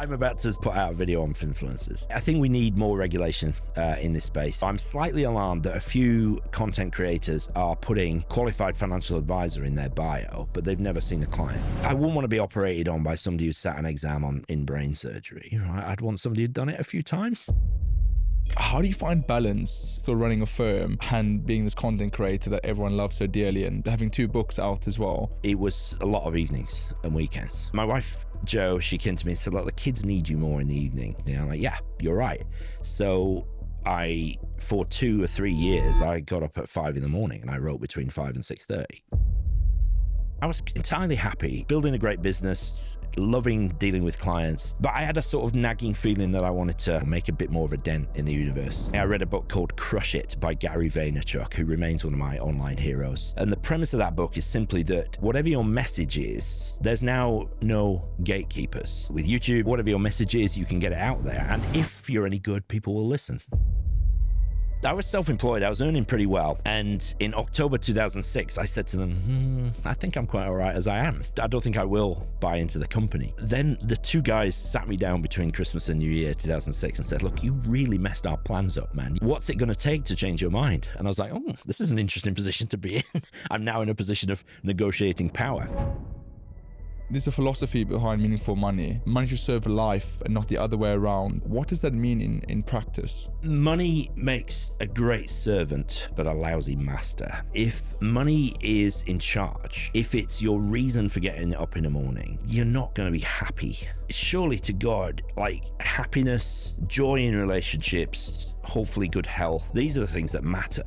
I'm about to put out a video on influencers. I think we need more regulation in this space. I'm slightly alarmed that a few content creators are putting qualified financial advisor in their bio, but they've never seen a client. I wouldn't want to be operated on by somebody who sat an exam in brain surgery. Right? I'd want somebody who'd done it a few times. How do you find balance still running a firm and being this content creator that everyone loves so dearly and having 2 books out as well? It was a lot of evenings and weekends. My wife, Jo, she came to me and said, look, the kids need you more in the evening. I'm like, yeah, you're right. So for 2 or 3 years, I got up at 5 in the morning and I wrote between 5 and 6:30. I was entirely happy, building a great business, loving dealing with clients, but I had a sort of nagging feeling that I wanted to make a bit more of a dent in the universe. I read a book called Crush It by Gary Vaynerchuk, who remains one of my online heroes. And the premise of that book is simply that whatever your message is, there's now no gatekeepers. With YouTube, whatever your message is, you can get it out there. And if you're any good, people will listen. I was self-employed, I was earning pretty well. And in October 2006, I said to them, I think I'm quite all right as I am. I don't think I will buy into the company. Then the 2 guys sat me down between Christmas and New Year 2006 and said, look, you really messed our plans up, man. What's it gonna take to change your mind? And I was like, oh, this is an interesting position to be in. I'm now in a position of negotiating power. There's a philosophy behind meaningful money. Money should serve life and not the other way around. What does that mean in practice? Money makes a great servant, but a lousy master. If money is in charge, if it's your reason for getting up in the morning, you're not going to be happy. Surely to God, like happiness, joy in relationships, hopefully good health, these are the things that matter.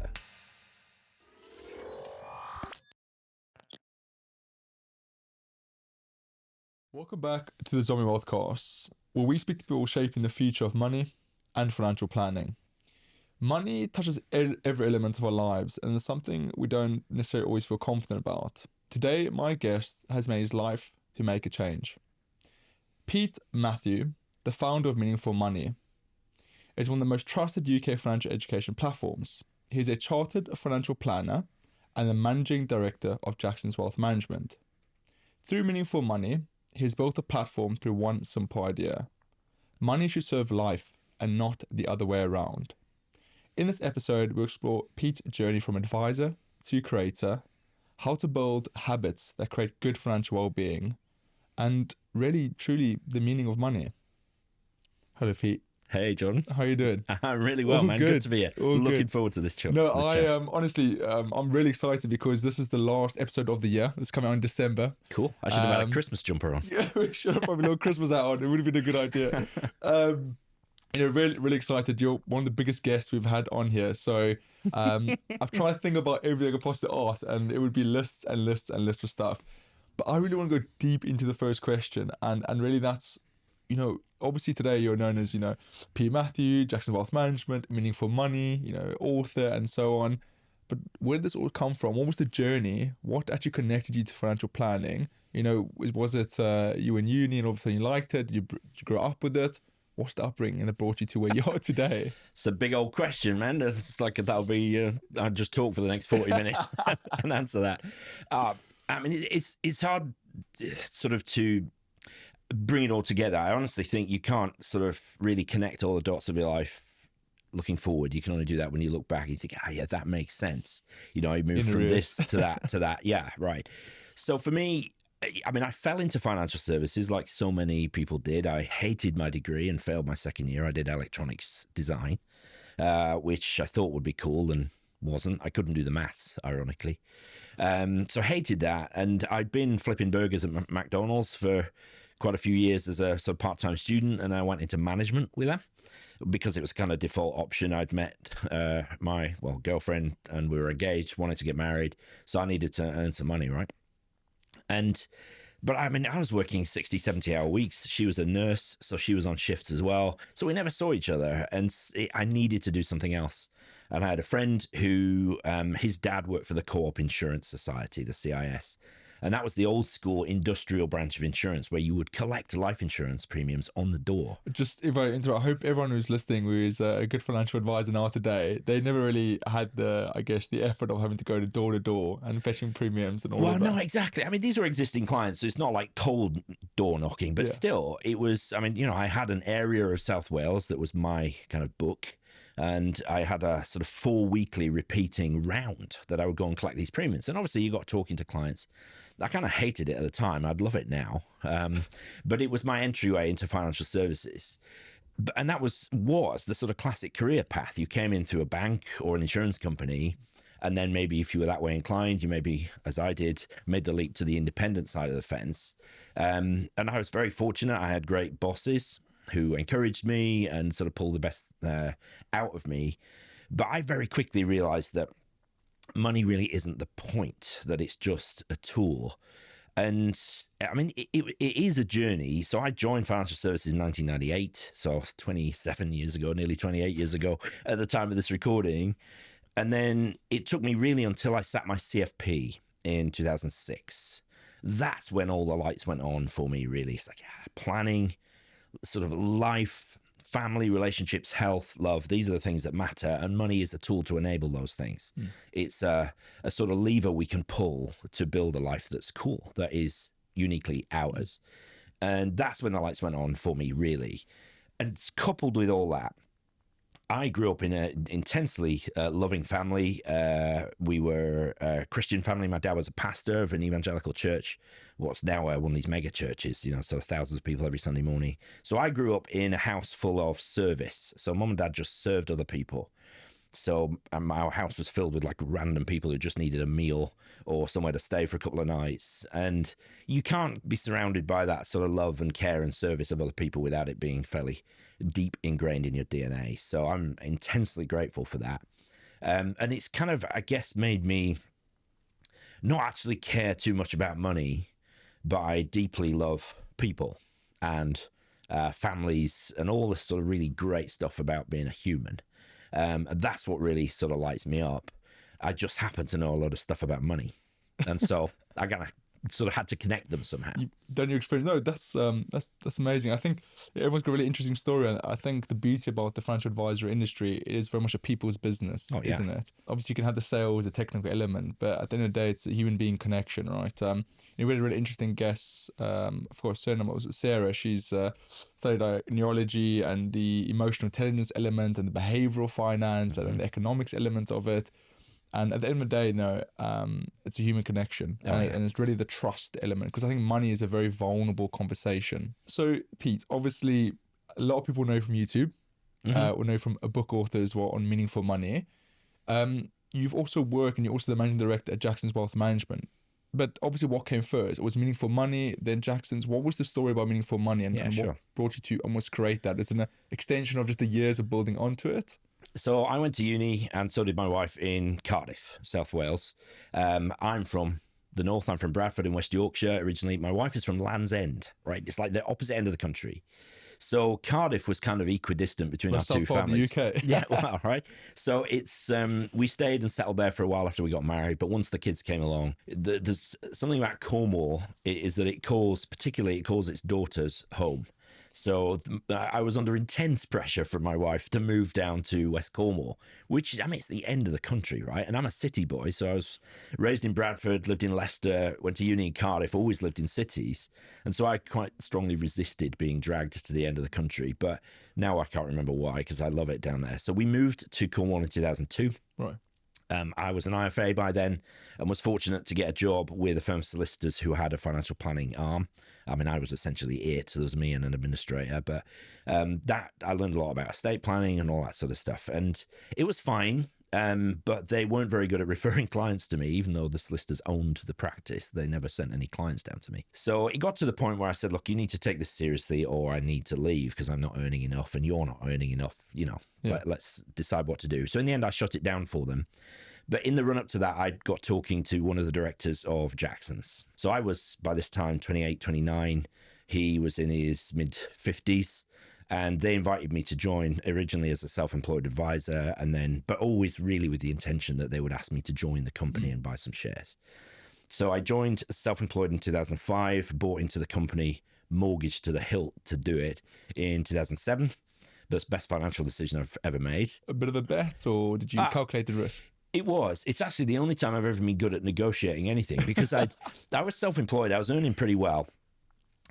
Welcome back to the Zomi WealthCast, where we speak to people shaping the future of money and financial planning. Money touches every element of our lives, and it's something we don't necessarily always feel confident about. Today, my guest has made his life to make a change. Pete Matthew, the founder of Meaningful Money, is one of the most trusted UK financial education platforms. He is a chartered financial planner and the managing director of Jackson's Wealth Management. Through Meaningful Money, he's built a platform through one simple idea. Money should serve life and not the other way around. In this episode, we'll explore Pete's journey from advisor to creator, how to build habits that create good financial well-being, and really, truly, the meaning of money. Hello, Pete. Hey, John. How are you doing? I'm really well, man. Good to be here. Looking forward to this chat. No, honestly, I'm really excited because this is the last episode of the year. It's coming out in December. Cool. I should have had a Christmas jumper on. Yeah, we should have probably a little Christmas hat on. It would have been a good idea. Really, really excited. You're one of the biggest guests we've had on here. So I've tried to think about everything I could possibly ask, and it would be lists and lists and lists of stuff. But I really want to go deep into the first question, and really that's, obviously today you're known as, Pete Matthew, Jackson Wealth Management, Meaningful Money, author and so on. But where did this all come from? What was the journey? What actually connected you to financial planning? Was it you in uni and all of a sudden you liked it? Did you grow up with it? What's the upbringing that brought you to where you are today? It's a big old question, man. It's like that'll be, I'll just talk for the next 40 minutes and answer that. It's hard sort of to bring it all together. I honestly think you can't sort of really connect all the dots of your life looking forward. You can only do that when you look back and you think, yeah, that makes sense. I moved from this to that. Yeah, right. So for me, I fell into financial services like so many people did. I hated my degree and failed my second year. I did electronics design, which I thought would be cool and wasn't. I couldn't do the maths, ironically. So I hated that. And I'd been flipping burgers at McDonald's for quite a few years as a part-time student, and I went into management with them because it was kind of default option. I'd met my girlfriend and we were engaged, wanted to get married, so I needed to earn some money, right? But I was working 60, 70-hour weeks. She was a nurse, so she was on shifts as well. So we never saw each other, and I needed to do something else. And I had a friend who, his dad worked for the Co-op Insurance Society, the CIS. And that was the old school industrial branch of insurance where you would collect life insurance premiums on the door. Just if I interrupt, I hope everyone who's listening who is a good financial advisor now today, they never really had the effort of having to go to door and fetching premiums and all of that. Well, no, exactly. I mean, these are existing clients, so it's not like cold door knocking, but still, it was, I mean, I had an area of South Wales that was my kind of book. And I had a sort of 4 weekly repeating round that I would go and collect these premiums. And obviously you got talking to clients. I kind of hated it at the time. I'd love it now. But it was my entryway into financial services. And that was the sort of classic career path. You came in through a bank or an insurance company. And then maybe if you were that way inclined, you maybe, as I did, made the leap to the independent side of the fence. And I was very fortunate. I had great bosses who encouraged me and sort of pulled the best out of me. But I very quickly realized that money really isn't the point, that it's just a tool. And I mean, it is a journey. So I joined financial services in 1998. So I was 27 years ago, nearly 28 years ago at the time of this recording. And then it took me really until I sat my CFP in 2006. That's when all the lights went on for me, really. It's like planning, sort of life, family, relationships, health, love. These are the things that matter. And money is a tool to enable those things. It's a sort of lever we can pull to build a life that's cool, that is uniquely ours. And that's when the lights went on for me, really. And coupled with all that, I grew up in an intensely loving family. We were a Christian family. My dad was a pastor of an evangelical church, what's now one of these mega churches, sort of thousands of people every Sunday morning. So I grew up in a house full of service. So mum and dad just served other people. So our house was filled with like random people who just needed a meal or somewhere to stay for a couple of nights. And you can't be surrounded by that sort of love and care and service of other people without it being fairly deep ingrained in your DNA. So I'm intensely grateful for that. And it's kind of, I guess, made me not actually care too much about money, but I deeply love people and families and all this sort of really great stuff about being a human. That's what really sort of lights me up. I just happen to know a lot of stuff about money. And so I kind of sort of had to connect them somehow. Don't you experience? No, that's amazing. I think everyone's got a really interesting story, and I think the beauty about the financial advisory industry is very much a people's business, isn't it? Obviously, you can have the sales, the technical element, but at the end of the day, it's a human being connection, right? We had a really interesting guest, of course, surname was Sarah. She's studied neurology and the emotional intelligence element and the behavioral finance and the economics element of it. And at the end of the day, it's a human connection. And it's really the trust element, because I think money is a very vulnerable conversation. So, Pete, obviously, a lot of people know from YouTube, or know from a book author as well on Meaningful Money. You've also worked, and you're also the managing director at Jackson's Wealth Management. But obviously, what came first? It was Meaningful Money, then Jackson's. What was the story about Meaningful Money, and what brought you to almost create that? It's an extension of just the years of building onto it? So I went to uni, and so did my wife, in Cardiff, South Wales. I'm from the north. I'm from Bradford in West Yorkshire originally. My wife is from Land's End, right? It's like the opposite end of the country. So Cardiff was kind of equidistant between our two families. The UK. Yeah, well, right. So it's we stayed and settled there for a while after we got married. But once the kids came along, there's something about Cornwall is that it calls its daughters home. So I was under intense pressure from my wife to move down to West Cornwall, which, I mean, it's the end of the country, right? And I'm a city boy. So I was raised in Bradford, lived in Leicester, went to uni in Cardiff, always lived in cities. And so I quite strongly resisted being dragged to the end of the country. But now I can't remember why, because I love it down there. So we moved to Cornwall in 2002. Right. I was an IFA by then and was fortunate to get a job with a firm of solicitors who had a financial planning arm. I mean, I was essentially it. So there was me and an administrator, but that I learned a lot about estate planning and all that sort of stuff. And it was fine, but they weren't very good at referring clients to me, even though the solicitors owned the practice. They never sent any clients down to me. So it got to the point where I said, look, you need to take this seriously or I need to leave because I'm not earning enough and you're not earning enough, Let's decide what to do. So in the end, I shut it down for them. But in the run up to that, I got talking to one of the directors of Jackson's. So I was, by this time, 28, 29. He was in his mid 50s. And they invited me to join originally as a self-employed advisor, but always really with the intention that they would ask me to join the company and buy some shares. So I joined self-employed in 2005, bought into the company, mortgaged to the hilt to do it in 2007. That's the best financial decision I've ever made. A bit of a bet, or did you calculate the risk? It was. It's actually the only time I've ever been good at negotiating anything, because I was self-employed. I was earning pretty well.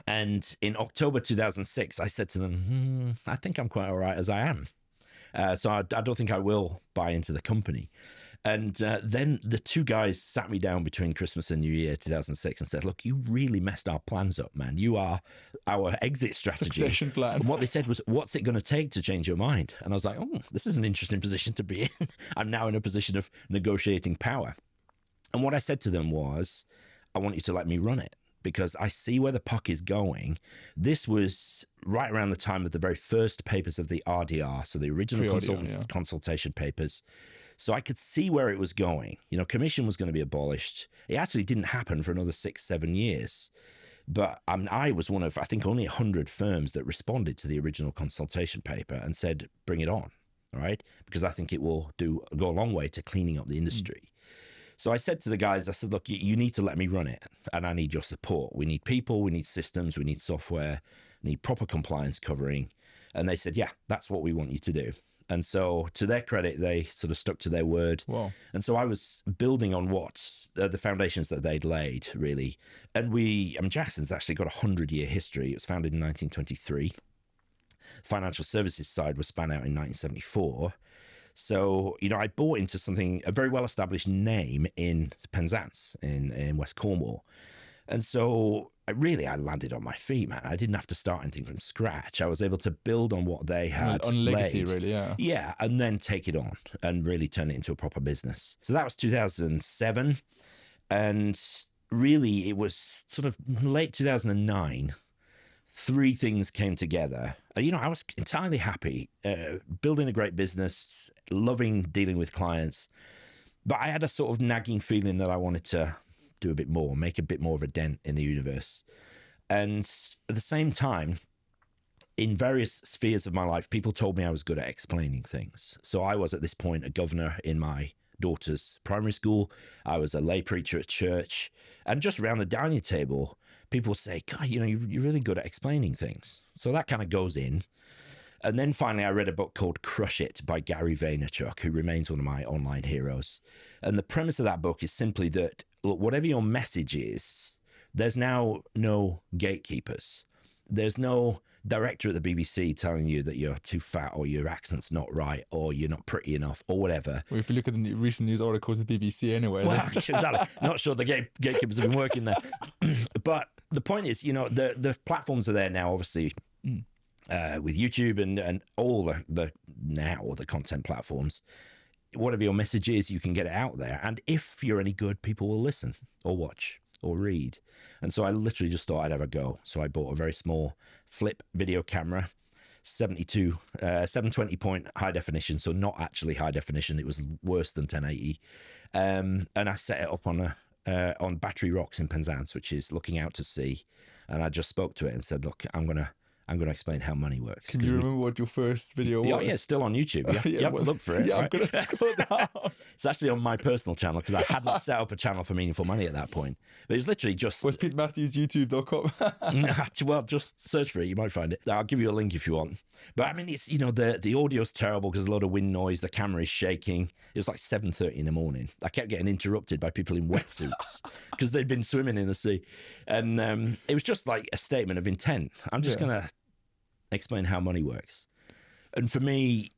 And in October 2006, I said to them, I think I'm quite all right as I am. So I don't think I will buy into the company. And then the two guys sat me down between Christmas and New Year 2006 and said, look, you really messed our plans up, man. You are our exit strategy. Succession plan. And what they said was, what's it going to take to change your mind? And I was like, oh, this is an interesting position to be in. I'm now in a position of negotiating power. And what I said to them was, I want you to let me run it, because I see where the puck is going. This was right around the time of the very first papers of the RDR, so the original consultation papers. So I could see where it was going. You know, commission was going to be abolished. It actually didn't happen for another 6-7 years. But I was one of, I think, only 100 firms that responded to the original consultation paper and said, bring it on, all right? Because I think it will go a long way to cleaning up the industry. So I said to the guys, I said, look, you need to let me run it, and I need your support. We need people, we need systems, we need software, we need proper compliance covering. And they said, yeah, that's what we want you to do. And so to their credit, they sort of stuck to their word. Wow. And so I was building on what the foundations that they'd laid, really. And Jackson's actually got a 100-year history. It was founded in 1923. Financial services side was spun out in 1974. So, you know, I bought into a very well-established name in Penzance in West Cornwall. And so I landed on my feet, man. I didn't have to start anything from scratch. I was able to build on what they had on legacy, laid. Really, yeah. Yeah, and then take it on and really turn it into a proper business. So that was 2007. And really, it was sort of late 2009. Three things came together. You know, I was entirely happy, building a great business, loving dealing with clients. But I had a sort of nagging feeling that I wanted to do a bit more, make a bit more of a dent in the universe. And at the same time, in various spheres of my life, people told me I was good at explaining things. So I was at this point a governor in my daughter's primary school. I was a lay preacher at church. And just around the dining table, people would say, God, you know, you're really good at explaining things. So that kind of goes in. And then finally, I read a book called Crush It by Gary Vaynerchuk, who remains one of my online heroes. And the premise of that book is simply that, look, whatever your message is, there's now no gatekeepers. There's no director at the BBC telling you that you're too fat or your accent's not right or you're not pretty enough or whatever. Well, if you look at the recent news articles of the BBC anyway. Well, exactly. Not sure the gatekeepers have been working there. But the point is, you know, the platforms are there now, obviously, with YouTube and all the content platforms. Whatever your message is, you can get it out there. And if you're any good, people will listen or watch or read. And so I literally just thought I'd have a go. So I bought a very small flip video camera, 720 point high definition. So not actually high definition. It was worse than 1080. And I set it up on Battery Rocks in Penzance, which is looking out to sea. And I just spoke to it and said, look, I'm going to explain how money works. Can you remember what your first video was? Oh, yeah, it's still on YouTube. You have to look for it. Yeah, right? I'm going to scroll down. It's actually on my personal channel because I hadn't set up a channel for Meaningful Money at that point. But it's literally just... Was PeteMatthewsYouTube.com? Well, just search for it. You might find it. I'll give you a link if you want. But I mean, it's, you know, the audio's terrible because there's a lot of wind noise. The camera is shaking. It was like 7:30 in the morning. I kept getting interrupted by people in wetsuits because they'd been swimming in the sea. And it was just like a statement of intent. I'm just going to explain how money works. And for me,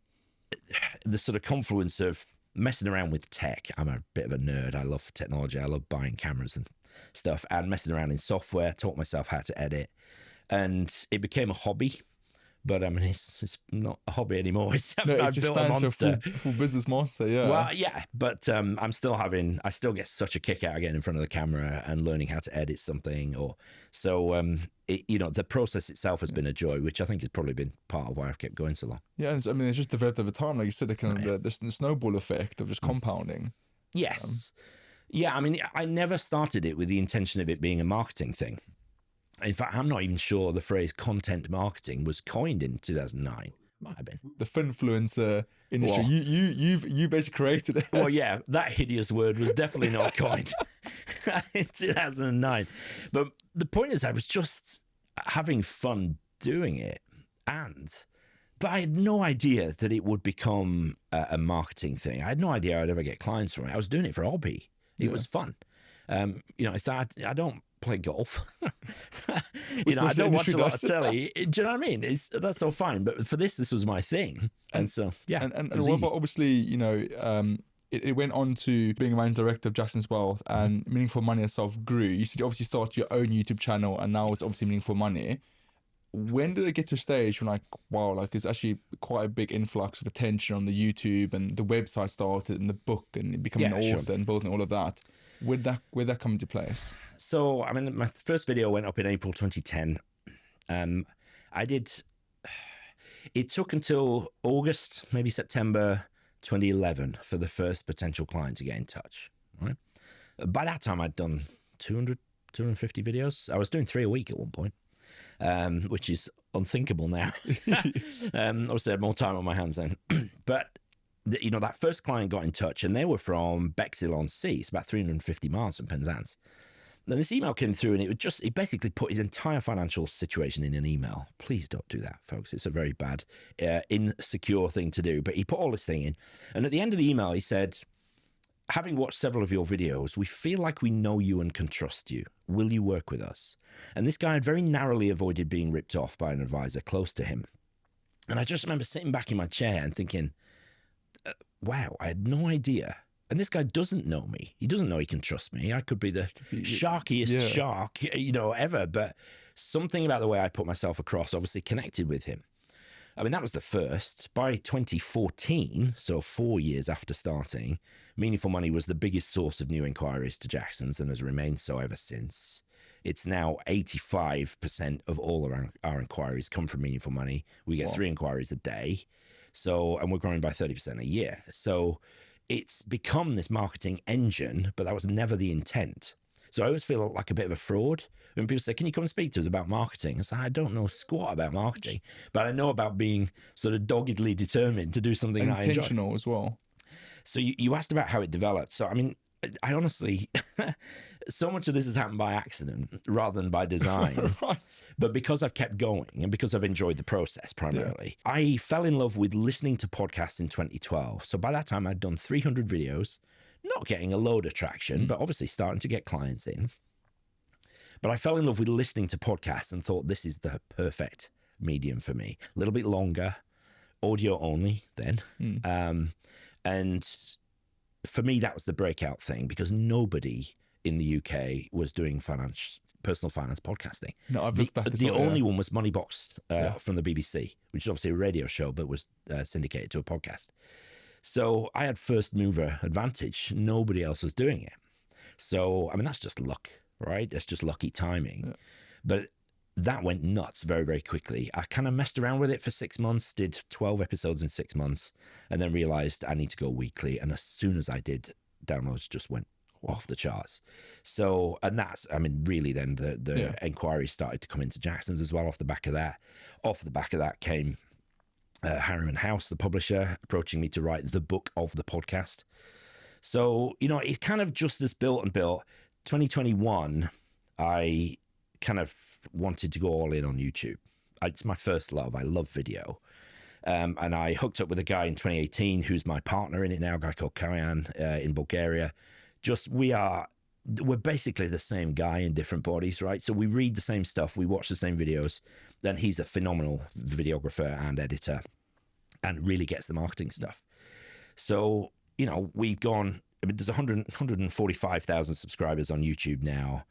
the sort of confluence of messing around with tech, I'm a bit of a nerd. I love technology. I love buying cameras and stuff and messing around in software, taught myself how to edit. And it became a hobby. But I mean, it's not a hobby anymore. It's built a monster. Full business monster, yeah. Well, yeah, but I still get such a kick out of getting in front of the camera and learning how to edit something. The process itself has been a joy, which I think has probably been part of why I've kept going so long. Yeah, and it's just developed over time, like you said, the snowball effect of just compounding. Yes. I mean, I never started it with the intention of it being a marketing thing. In fact, I'm not even sure the phrase content marketing was coined in 2009. Might have been. The finfluencer industry. Well, You basically created it. Well, yeah, that hideous word was definitely not coined in 2009. But the point is, I was just having fun doing it. But I had no idea that it would become a marketing thing. I had no idea I'd ever get clients from it. I was doing it for a hobby. It was fun. It's I don't play golf. I don't watch a lot of telly. Do you know what I mean? That's all fine. But for this was my thing. And so, yeah. And what about, obviously, it went on to being a managing director of Jackson's Wealth, and Meaningful Money itself grew. You obviously started your own YouTube channel, and now it's obviously Meaningful Money. When did it get to a stage when it's actually quite a big influx of attention on the YouTube, and the website started, and the book, and becoming an author and building all of that? Where'd that come into place? So, I mean, my first video went up in April 2010. It took until August, maybe September 2011 for the first potential client to get in touch. Right? By that time, I'd done 200, 250 videos. I was doing 3 a week at one point, which is unthinkable now. Obviously, I had more time on my hands then. But, that first client got in touch, and they were from Bexhill-on-Sea. It's about 350 miles from Penzance. Then this email came through, and he basically put his entire financial situation in an email. Please don't do that, folks. It's a very bad, insecure thing to do. But he put all this thing in. And at the end of the email, he said, having watched several of your videos, we feel like we know you and can trust you. Will you work with us? And this guy had very narrowly avoided being ripped off by an advisor close to him. And I just remember sitting back in my chair and thinking, wow, I had no idea. And this guy doesn't know me. He doesn't know he can trust me. I could be the sharkiest shark, ever. But something about the way I put myself across obviously connected with him. I mean, that was the first. By 2014, so 4 years after starting, Meaningful Money was the biggest source of new inquiries to Jackson's and has remained so ever since. It's now 85% of all of our inquiries come from Meaningful Money. We get 3 inquiries a day. And we're growing by 30% a year. So it's become this marketing engine, but that was never the intent. So I always feel like a bit of a fraud when people say, can you come and speak to us about marketing? I say, I don't know squat about marketing, but I know about being sort of doggedly determined to do something that I enjoy. Intentional as well. So you asked about how it developed. So, I mean, I honestly, so much of this has happened by accident rather than by design. Right. But because I've kept going and because I've enjoyed the process primarily, I fell in love with listening to podcasts in 2012. So by that time, I'd done 300 videos, not getting a load of traction, but obviously starting to get clients in. But I fell in love with listening to podcasts and thought this is the perfect medium for me. A little bit longer, audio only then. And for me, that was the breakout thing because nobody in the UK was doing personal finance podcasting. No, I've looked back. The only one was Moneybox from the BBC, which is obviously a radio show, but was syndicated to a podcast. So I had first mover advantage. Nobody else was doing it. So, I mean, that's just luck, right? That's just lucky timing. Yeah. But that went nuts very, very quickly. I kind of messed around with it for 6 months, did 12 episodes in 6 months, and then realized I need to go weekly. And as soon as I did, downloads just went off the charts. So, and that's, I mean, really then the inquiries started to come into Jackson's as well off the back of that. Off the back of that came Harriman House, the publisher, approaching me to write the book of the podcast. So, it kind of just this built and built. 2021, I kind of wanted to go all in on YouTube. It's my first love. I love video. And I hooked up with a guy in 2018 who's my partner in it now, a guy called Karajan in Bulgaria. We're basically the same guy in different bodies, right? So we read the same stuff, we watch the same videos. Then he's a phenomenal videographer and editor and really gets the marketing stuff. So, we've gone, there's 145,000 subscribers on YouTube now,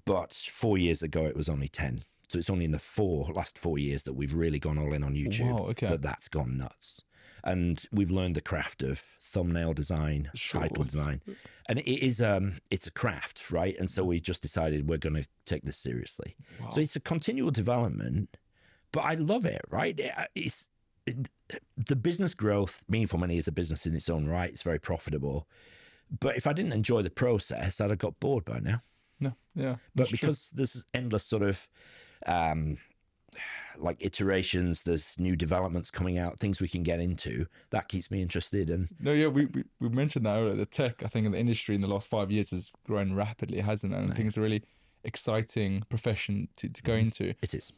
but 4 years ago it was only 10. So it's only in the last 4 years that we've really gone all in on YouTube that's gone nuts. And we've learned the craft of thumbnail design, title design. And it is, it's a craft, right? And so we just decided we're going to take this seriously. Wow. So it's a continual development, but I love it, right? The business growth, Meaningful Money is a business in its own right. It's very profitable. But if I didn't enjoy the process, I'd have got bored by now. No, yeah. But because there's endless sort of like iterations, there's new developments coming out, things we can get into. That keeps me interested. And No, yeah, we mentioned that earlier. The tech, I think, in the industry in the last 5 years has grown rapidly, hasn't it? And I think it's a really exciting profession to go into. it is.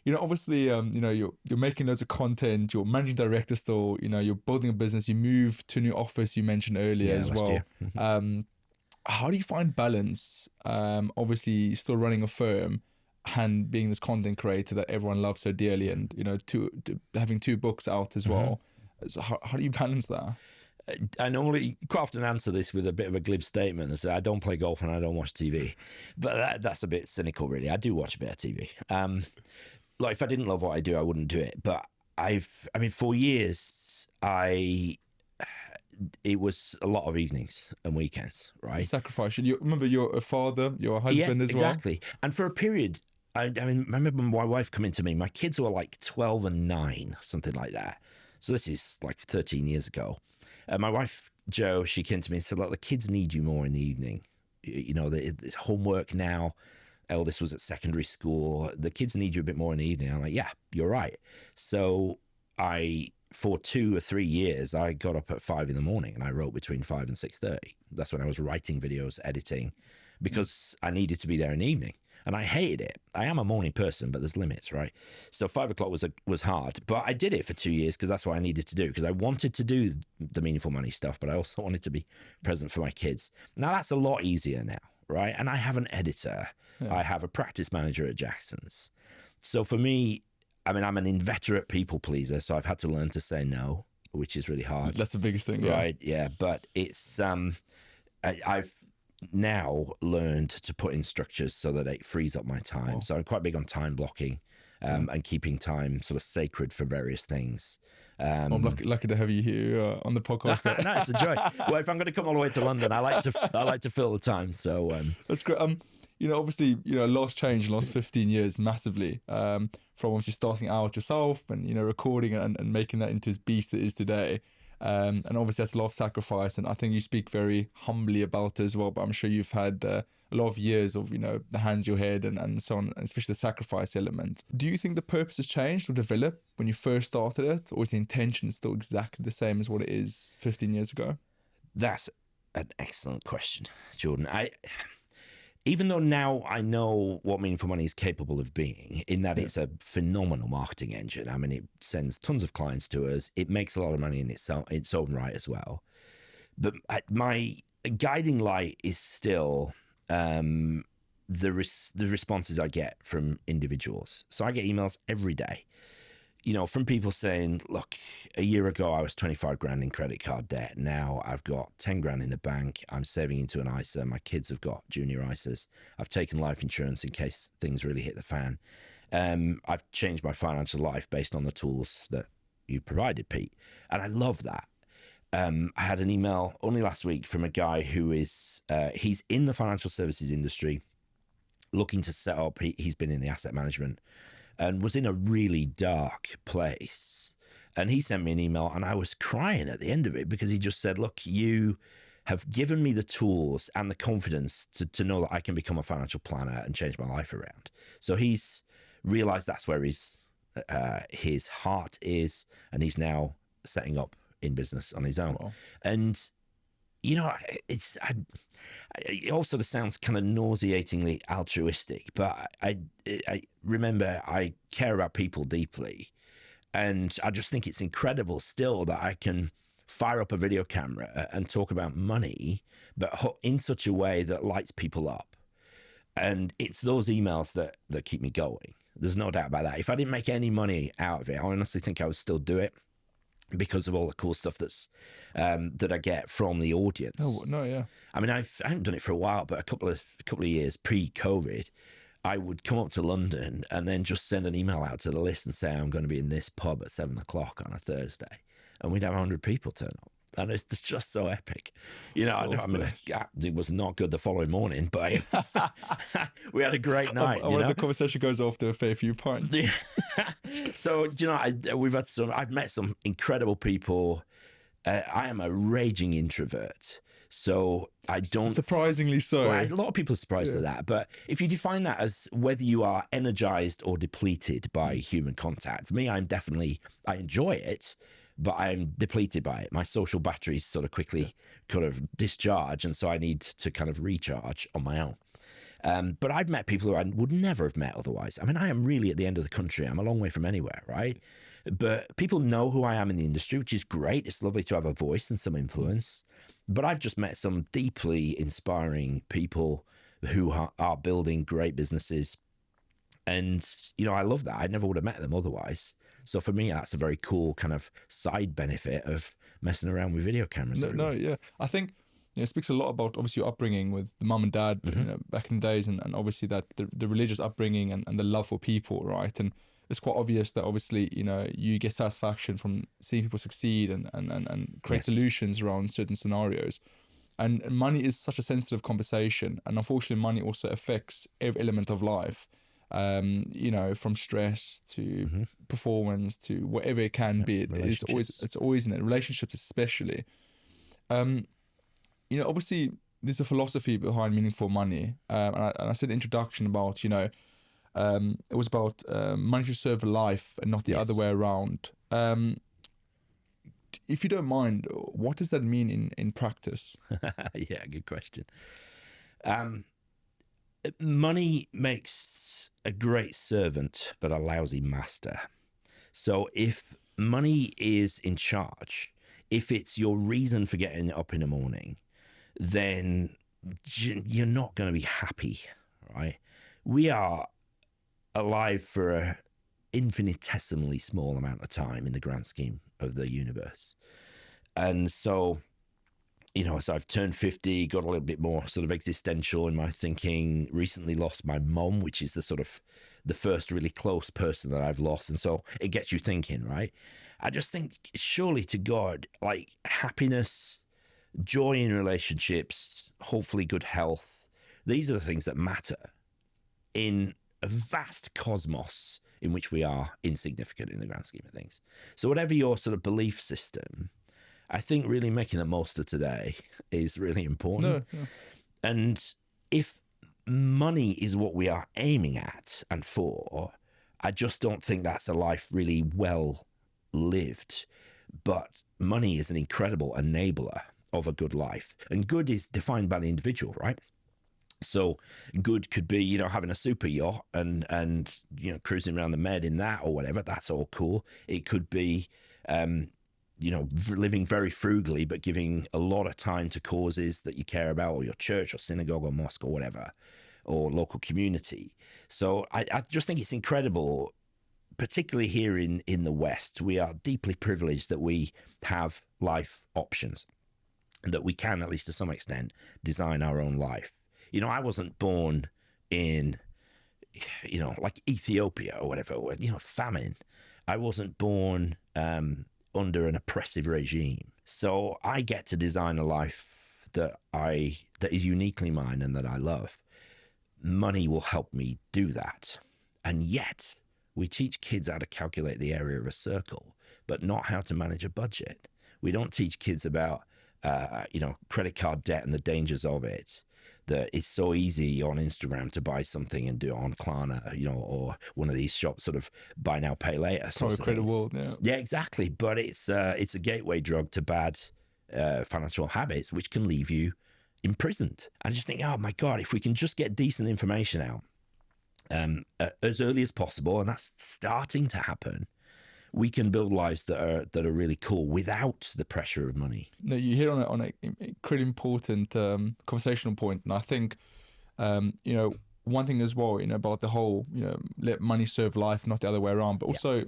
Obviously, you're making loads of content, you're managing director still, you're building a business, you moved to a new office you mentioned earlier as well. How do you find balance? Obviously, still running a firm and being this content creator that everyone loves so dearly, and having 2 books out as well. So how do you balance that? I normally quite often answer this with a bit of a glib statement and say I don't play golf and I don't watch TV, but that's a bit cynical, really. I do watch a bit of TV. Like if I didn't love what I do, I wouldn't do it. But for years, it was a lot of evenings and weekends, right? Sacrifice. You remember you're a father, you're a husband as well. Yes, exactly. And for a period, I remember my wife coming to me. My kids were like 12 and 9, something like that. So this is like 13 years ago. My wife, Jo, she came to me and said, look, the kids need you more in the evening. It's homework now. Eldest was at secondary school. The kids need you a bit more in the evening. I'm like, yeah, you're right. So for 2 or 3 years, I got up at 5 in the morning and I wrote between 5 and 6:30. That's when I was writing videos, editing, because I needed to be there in the evening. And I hated it. I am a morning person, but there's limits, right? So 5 o'clock was hard, but I did it for 2 years because that's what I needed to do, because I wanted to do the meaningful money stuff, but I also wanted to be present for my kids. Now that's a lot easier now, right? And I have an editor. Yeah. I have a practice manager at Jackson's. So for me, I'm an inveterate people pleaser, so I've had to learn to say no, which is really hard. That's the biggest thing, right? Yeah, but it's I've now learned to put in structures so that it frees up my time. So I'm quite big on time blocking and keeping time sort of sacred for various things. I'm lucky to have you here on the podcast. No, it's a joy. Well, if I'm going to come all the way to London, I like to fill the time. So that's great. Obviously, a lot's changed in the last 15 years massively. From obviously starting out yourself and recording and making that into this beast that it is today. And obviously that's a lot of sacrifice, and I think you speak very humbly about it as well, but I'm sure you've had a lot of years of the hands your head and so on, and especially the sacrifice element. Do you think the purpose has changed or developed when you first started it, or is the intention still exactly the same as what it is 15 years ago? That's an excellent question, Jordan. Even though now I know what Meaningful Money is capable of being, in that it's a phenomenal marketing engine. It sends tons of clients to us. It makes a lot of money in its own right as well. But my guiding light is still the responses I get from individuals. So I get emails every day, from people saying, look, a year ago I was 25 grand in credit card debt. Now I've got 10 grand in the bank. I'm saving into an ISA. My kids have got junior ISAs. I've taken life insurance in case things really hit the fan. I've changed my financial life based on the tools that you provided, Pete. And I love that. I had an email only last week from a guy who is, he's in the financial services industry, looking to set up, he's been in the asset management and was in a really dark place. And he sent me an email and I was crying at the end of it, because he just said, look, you have given me the tools and the confidence to know that I can become a financial planner and change my life around. So he's realized that's where his heart is, and he's now setting up in business on his own. Wow. And it all sort of sounds kind of nauseatingly altruistic, but I remember I care about people deeply, and I just think it's incredible still that I can fire up a video camera and talk about money, but in such a way that lights people up. And it's those emails that keep me going. There's no doubt about that. If I didn't make any money out of it, I honestly think I would still do it, because of all the cool stuff that's that I get from the audience. Oh no, yeah. I haven't done it for a while, but a couple of years pre-COVID, I would come up to London and then just send an email out to the list and say I'm going to be in this pub at 7 o'clock on a Thursday, and we'd have 100 people turn up. And it's just so epic. It was not good the following morning, but we had a great night. The conversation goes off to a fair few points. So, I've met some incredible people. I am a raging introvert. So I don't. Surprisingly so. Well, a lot of people are surprised at that. But if you define that as whether you are energized or depleted by human contact, for me, I enjoy it, but I'm depleted by it. My social batteries sort of quickly kind of discharge, and so I need to kind of recharge on my own. But I've met people who I would never have met otherwise. I mean, I am really at the end of the country. I'm a long way from anywhere, right? But people know who I am in the industry, which is great. It's lovely to have a voice and some influence. But I've just met some deeply inspiring people who are building great businesses. And, I love that. I never would have met them otherwise. So for me, that's a very cool kind of side benefit of messing around with video cameras. Yeah. I think it speaks a lot about obviously your upbringing with the mum and dad back in the days, and obviously that the religious upbringing and the love for people, right? And it's quite obvious that obviously, you get satisfaction from seeing people succeed and create solutions around certain scenarios. And money is such a sensitive conversation. And unfortunately, money also affects every element of life, from stress to performance to whatever it can be. It's always in it. Relationships especially. Obviously, there's a philosophy behind meaningful money. And I said the introduction about, it was about money should serve a life and not the other way around. If you don't mind, what does that mean in practice? Yeah, good question. Money makes a great servant, but a lousy master. So if money is in charge, if it's your reason for getting up in the morning, then you're not going to be happy, right? We are alive for an infinitesimally small amount of time in the grand scheme of the universe. And so, as I've turned 50, got a little bit more sort of existential in my thinking, recently lost my mum, which is the first really close person that I've lost. And so it gets you thinking, right? I just think surely to God, like happiness, joy in relationships, hopefully good health, these are the things that matter in a vast cosmos in which we are insignificant in the grand scheme of things. So whatever your sort of belief system, I think really making the most of today is really important. No. And if money is what we are aiming at and for, I just don't think that's a life really well lived. But money is an incredible enabler of a good life. And good is defined by the individual, right? So good could be, having a super yacht and cruising around the Med in that or whatever. That's all cool. It could be, living very frugally, but giving a lot of time to causes that you care about, or your church or synagogue or mosque or whatever, or local community. So I just think it's incredible, particularly here in the West. We are deeply privileged that we have life options and that we can, at least to some extent, design our own life. I wasn't born in, like Ethiopia or whatever, famine. I wasn't born under an oppressive regime. So I get to design a life that is uniquely mine and that I love. Money will help me do that. And yet we teach kids how to calculate the area of a circle, but not how to manage a budget. We don't teach kids about, credit card debt and the dangers of it. That it's so easy on Instagram to buy something and do it on Klarna, or one of these shops, sort of buy now, pay later. Private credit world, yeah. Yeah, exactly. But it's a gateway drug to bad financial habits, which can leave you imprisoned. I just think, oh my God, if we can just get decent information out as early as possible, and that's starting to happen, we can build lives that are really cool without the pressure of money. No, you hit on a pretty important conversational point, and I think one thing as well, about the whole let money serve life, not the other way around. But also,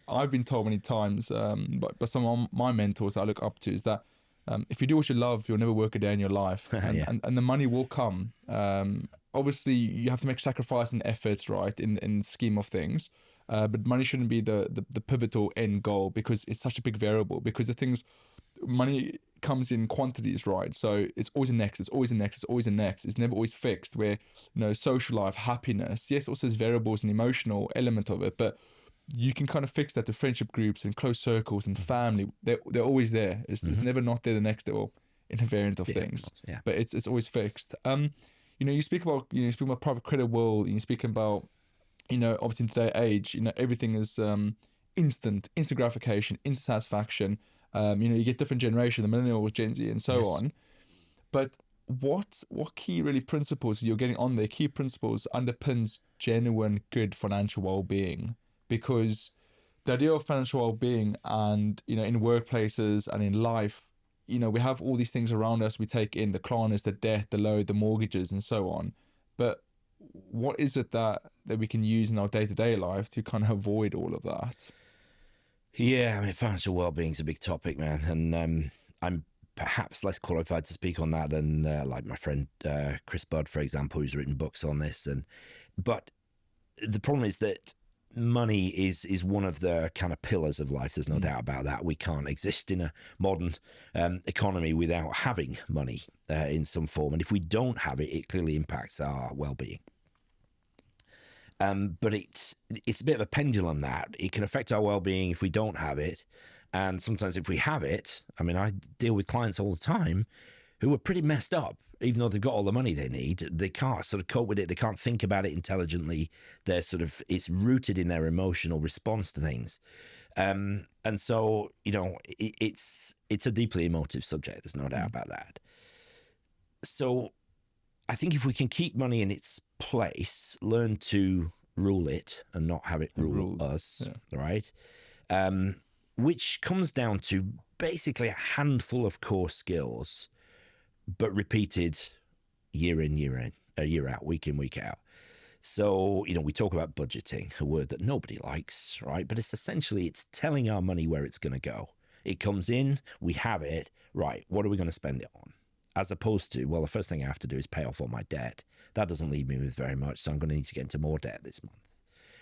I've been told many times, but some of my mentors I look up to, is that if you do what you love, you'll never work a day in your life, and the money will come. Obviously, you have to make sacrifice and efforts, right, in the scheme of things. But money shouldn't be the pivotal end goal, because it's such a big variable. Because the things, money comes in quantities, right? So it's always a next, it's always a next, it's always a next. It's never always fixed. Where social life, happiness, yes, also there's variables and emotional element of it, but you can kind of fix that to friendship groups and close circles and family. They're always there. It's never not there the next day. Well, in a variant of Yeah, things, yeah. but it's always fixed. You speak about private credit world, and you speak about, obviously in today's age, everything is instant gratification, instant satisfaction. You get different generation, the millennials, Gen Z, and so on. But what key really principles you're getting on there? Key principles underpins genuine good financial well-being, because the idea of financial well-being, and in workplaces and in life, we have all these things around us. We take in the klarnas, the debt, the load, the mortgages, and so on. But what is it that we can use in our day-to-day life to kind of avoid all of that? Yeah, I mean, financial well-being is a big topic, man, and I'm perhaps less qualified to speak on that than like my friend Chris Budd, for example, who's written books on this. But the problem is that money is one of the kind of pillars of life. There's no doubt about that. We can't exist in a modern economy without having money in some form, and if we don't have it, it clearly impacts our well-being. But it's a bit of a pendulum. That it can affect our well-being if we don't have it, and sometimes if we have it. I mean, I deal with clients all the time who are pretty messed up. Even though they've got all the money they need, they can't sort of cope with it. They can't think about it intelligently. It's rooted in their emotional response to things. And so, it's a deeply emotive subject. There's no doubt about that. So I think if we can keep money in its place, learn to rule it and not have it rule us, right? Which comes down to basically a handful of core skills, but repeated year in, year out, week in, week out. So, we talk about budgeting, a word that nobody likes, right? But it's telling our money where it's going to go. It comes in, we have it, right? What are we going to spend it on? As opposed to, well, the first thing I have to do is pay off all my debt. That doesn't leave me with very much, so I'm going to need to get into more debt this month.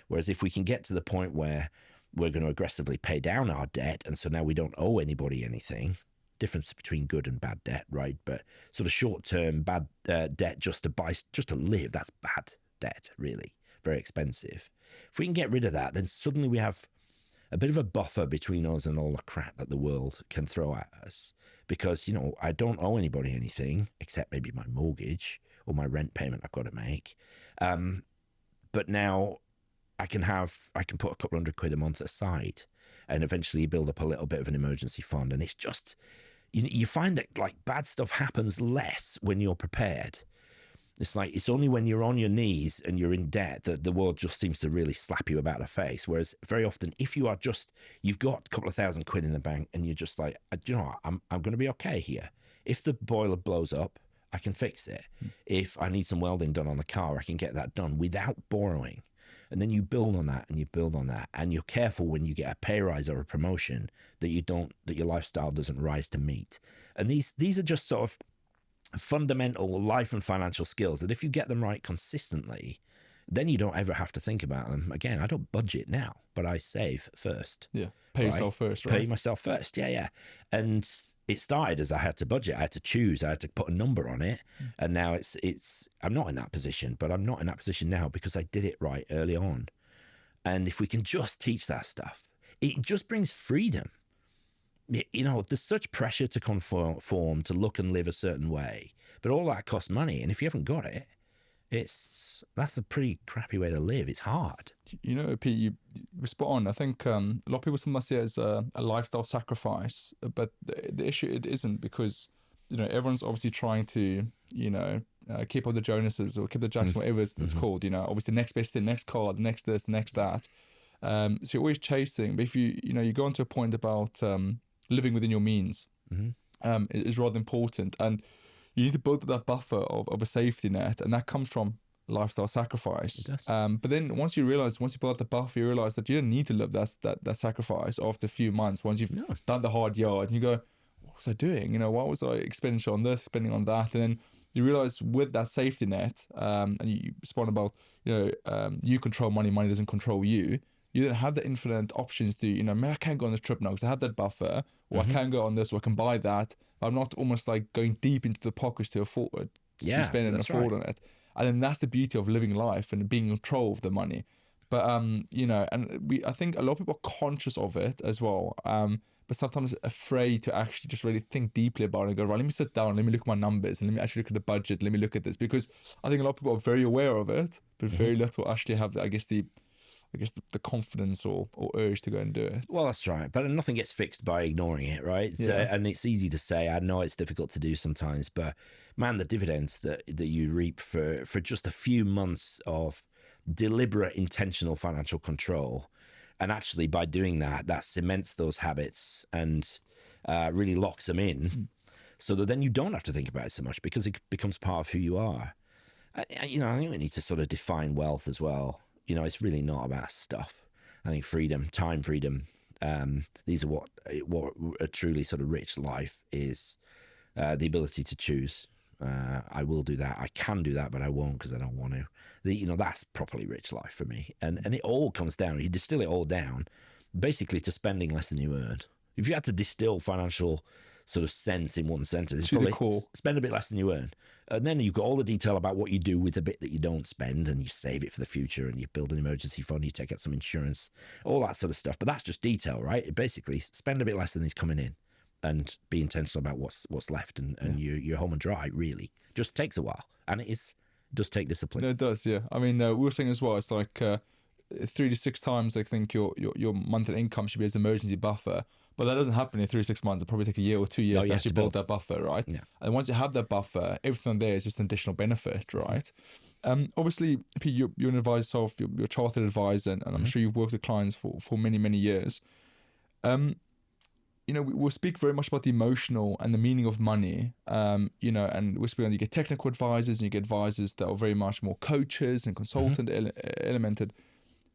Whereas if we can get to the point where we're going to aggressively pay down our debt, and so now we don't owe anybody anything, difference between good and bad debt, right? But sort of short-term bad debt just to live, that's bad debt, really, very expensive. If we can get rid of that, then suddenly we have a bit of a buffer between us and all the crap that the world can throw at us. Because, I don't owe anybody anything except maybe my mortgage or my rent payment I've got to make. But now I can put a couple £100 a month aside and eventually build up a little bit of an emergency fund. And it's just, you find that like bad stuff happens less when you're prepared. It's like, it's only when you're on your knees and you're in debt that the world just seems to really slap you about the face. Whereas very often, if you've got a couple of £1,000 in the bank and you're just like, I'm going to be okay here. If the boiler blows up, I can fix it. If I need some welding done on the car, I can get that done without borrowing. And then you build on that and you build on that. And you're careful when you get a pay rise or a promotion that your lifestyle doesn't rise to meet. And these are just sort of fundamental life and financial skills that if you get them right consistently, then you don't ever have to think about them again. I don't budget now, but I save first. Yeah, pay yourself first, right? Pay myself first, yeah. And it started as I had to budget. I had to choose. I had to put a number on it. And now it's I'm not in that position, but I'm not in that position now because I did it right early on. And if we can just teach that stuff, it just brings freedom. There's such pressure to conform, to look and live a certain way, but all that costs money. And if you haven't got it, that's a pretty crappy way to live. It's hard. Pete, you were spot on. I think a lot of people sometimes see it as a lifestyle sacrifice, but the issue, it isn't, because everyone's obviously trying to keep up the Jonases or keep the Jackson, whatever it's called. Obviously the next best thing, next car, the next this, the next that. So you're always chasing. But if you go on to a point about living within your means, is rather important, and you need to build that buffer of a safety net, and that comes from lifestyle sacrifice. It does. But then once you build out the buffer, you realize that you don't need to live that sacrifice after a few months. Once you've done the hard yard, and you go, what was I doing? What was I expenditure on this, spending on that? And then you realize with that safety net, and you spoke about, you control money, money doesn't control you. You don't have the infinite options to, I can't go on this trip now because I have that buffer, or I can go on this, or I can buy that. I'm not almost like going deep into the pockets to afford to spend and afford on it. And then that's the beauty of living life and being in control of the money. But I think a lot of people are conscious of it as well. But sometimes afraid to actually just really think deeply about it and go, right, let me sit down, let me look at my numbers, and let me actually look at the budget, let me look at this. Because I think a lot of people are very aware of it, but very little actually have the confidence or urge to go and do it. Well, that's right. But nothing gets fixed by ignoring it, right? And it's easy to say. I know it's difficult to do sometimes, but man, the dividends that you reap for just a few months of deliberate, intentional financial control, and actually by doing that cements those habits and really locks them in, so that then you don't have to think about it so much because it becomes part of who you are. I think we need to sort of define wealth as well. It's really not about stuff. I think freedom, time freedom, these are what a truly sort of rich life is. The ability to choose. I will do that. I can do that, but I won't because I don't want to. That's properly rich life for me. And it all comes down, you distill it all down, basically to spending less than you earn. If you had to distill financial sort of sense in one sentence, it's probably cool. Spend a bit less than you earn. And then you've got all the detail about what you do with the bit that you don't spend, and you save it for the future, and you build an emergency fund, you take out some insurance, all that sort of stuff. But that's just detail, right? It basically spend a bit less than is coming in and be intentional about what's left, and you're home and dry, really. Just takes a while. And it does take discipline. No, it does, yeah. I mean, we were saying as well, it's like 3 to 6 times I think your monthly income should be as an emergency buffer. But that doesn't happen in 3 to 6 months. It'll probably take a year or 2 years to actually build that buffer, right? Yeah. And once you have that buffer, everything there is just an additional benefit, right? Obviously, Pete, you're an advisor yourself, you're a chartered advisor, and I'm sure you've worked with clients for many, many years. We'll speak very much about the emotional and the meaning of money, and we'll speak on, you get technical advisors and you get advisors that are very much more coaches and consultant elemented.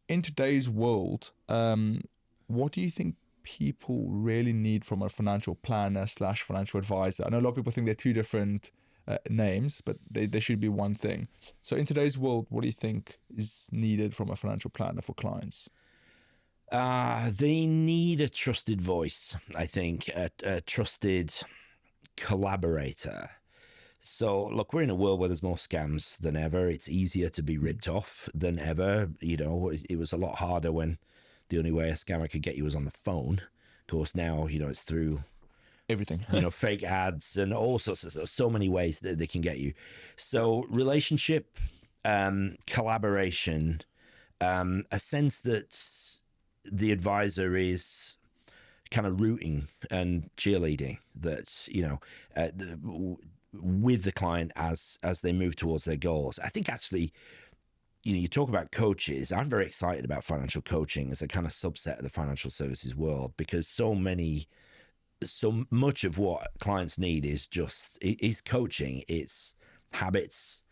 In today's world, what do you think people really need from a financial planner / financial advisor? I know a lot of people think they're two different names, but they should be one thing. So in today's world, what do you think is needed from a financial planner for clients? They need a trusted voice, I think, a trusted collaborator. So, look, we're in a world where there's more scams than ever. It's easier to be ripped off than ever. It was a lot harder when the only way a scammer could get you was on the phone. Of course, now, it's through everything, fake ads and all sorts of stuff. So many ways that they can get you. So relationship, collaboration, a sense that the advisor is kind of rooting and cheerleading that, with the client as they move towards their goals. I think actually, you talk about coaches. I'm very excited about financial coaching as a kind of subset of the financial services world, because so much of what clients need is coaching. It's habits,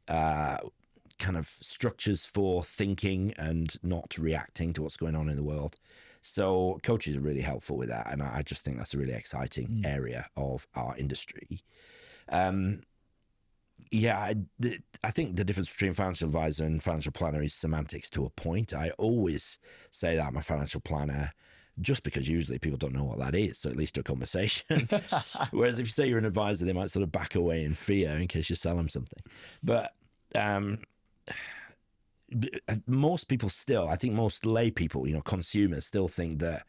kind of structures for thinking and not reacting to what's going on in the world. So coaches are really helpful with that. And I just think that's a really exciting area of our industry. I think the difference between financial advisor and financial planner is semantics to a point. I always say that I'm a financial planner, just because usually people don't know what that is, so at least to a conversation. Whereas if you say you're an advisor, they might sort of back away in fear in case you sell them something. But most people still, I think most lay people, consumers still think that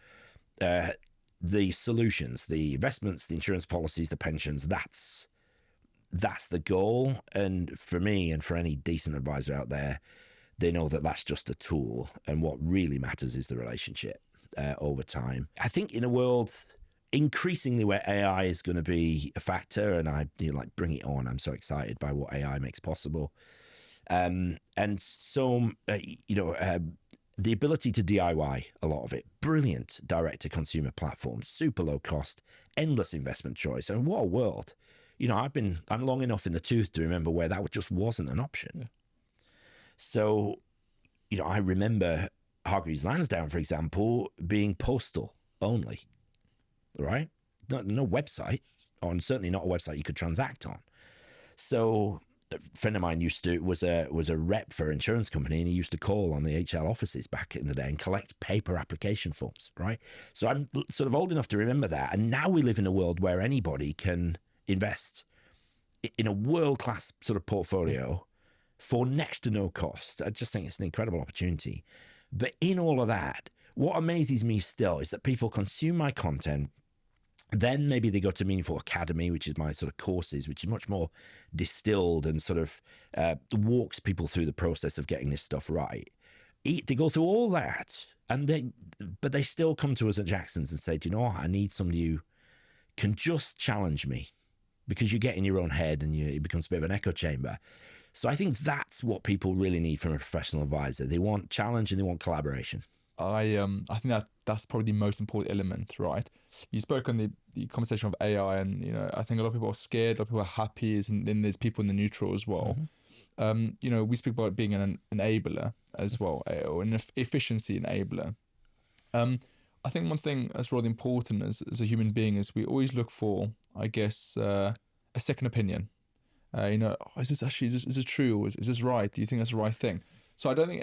the solutions, the investments, the insurance policies, the pensions, that's the goal. And for me and for any decent advisor out there, they know that that's just a tool. And what really matters is the relationship over time. I think in a world increasingly where AI is going to be a factor, and bring it on. I'm so excited by what AI makes possible. And so, the ability to DIY a lot of it, brilliant direct-to-consumer platforms, super low cost, endless investment choice. And what a world. I'm long enough in the tooth to remember where that just wasn't an option. Yeah. So, I remember Hargreaves Lansdowne, for example, being postal only, right? No website, or certainly not a website you could transact on. So a friend of mine was a rep for an insurance company, and he used to call on the HL offices back in the day and collect paper application forms, right? So I'm sort of old enough to remember that. And now we live in a world where anybody can invest in a world-class sort of portfolio for next to no cost. I just think it's an incredible opportunity. But in all of that, what amazes me still is that people consume my content. Then maybe they go to Meaningful Academy, which is my sort of courses, which is much more distilled and sort of walks people through the process of getting this stuff right. They go through all that, but they still come to us at Jackson's and say, do you know what? I need somebody who can just challenge me, because you get in your own head and it becomes a bit of an echo chamber. So I think that's what people really need from a professional advisor. They want challenge and they want collaboration. I think that's probably the most important element, right? You spoke on the conversation of AI, and I think a lot of people are scared, a lot of people are happy, and then there's people in the neutral as well. We speak about being an enabler as well, or an efficiency enabler. I think one thing that's really important as a human being is we always look for, I guess, a second opinion. Is this true, or is this right? Do you think that's the right thing? So I don't think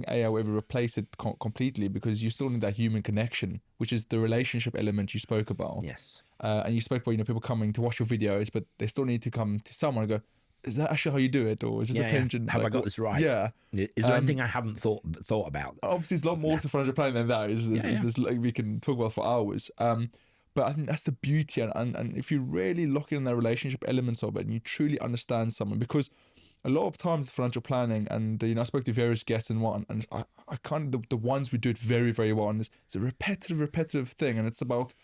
AI will ever replace it completely, because you still need that human connection, which is the relationship element you spoke about. Yes. And you spoke about people coming to watch your videos, but they still need to come to someone and go, is that actually how you do it, or is this a pinch? And have I got this right? Yeah. Is there anything I haven't thought about? Obviously, there's a lot more to financial planning than that. There's we can talk about for hours. But I think that's the beauty, and if you really lock in the relationship elements of it, and you truly understand someone, because a lot of times financial planning, and I spoke to various guests and I kind of the ones we do it very, very well, and it's a repetitive thing, and it's about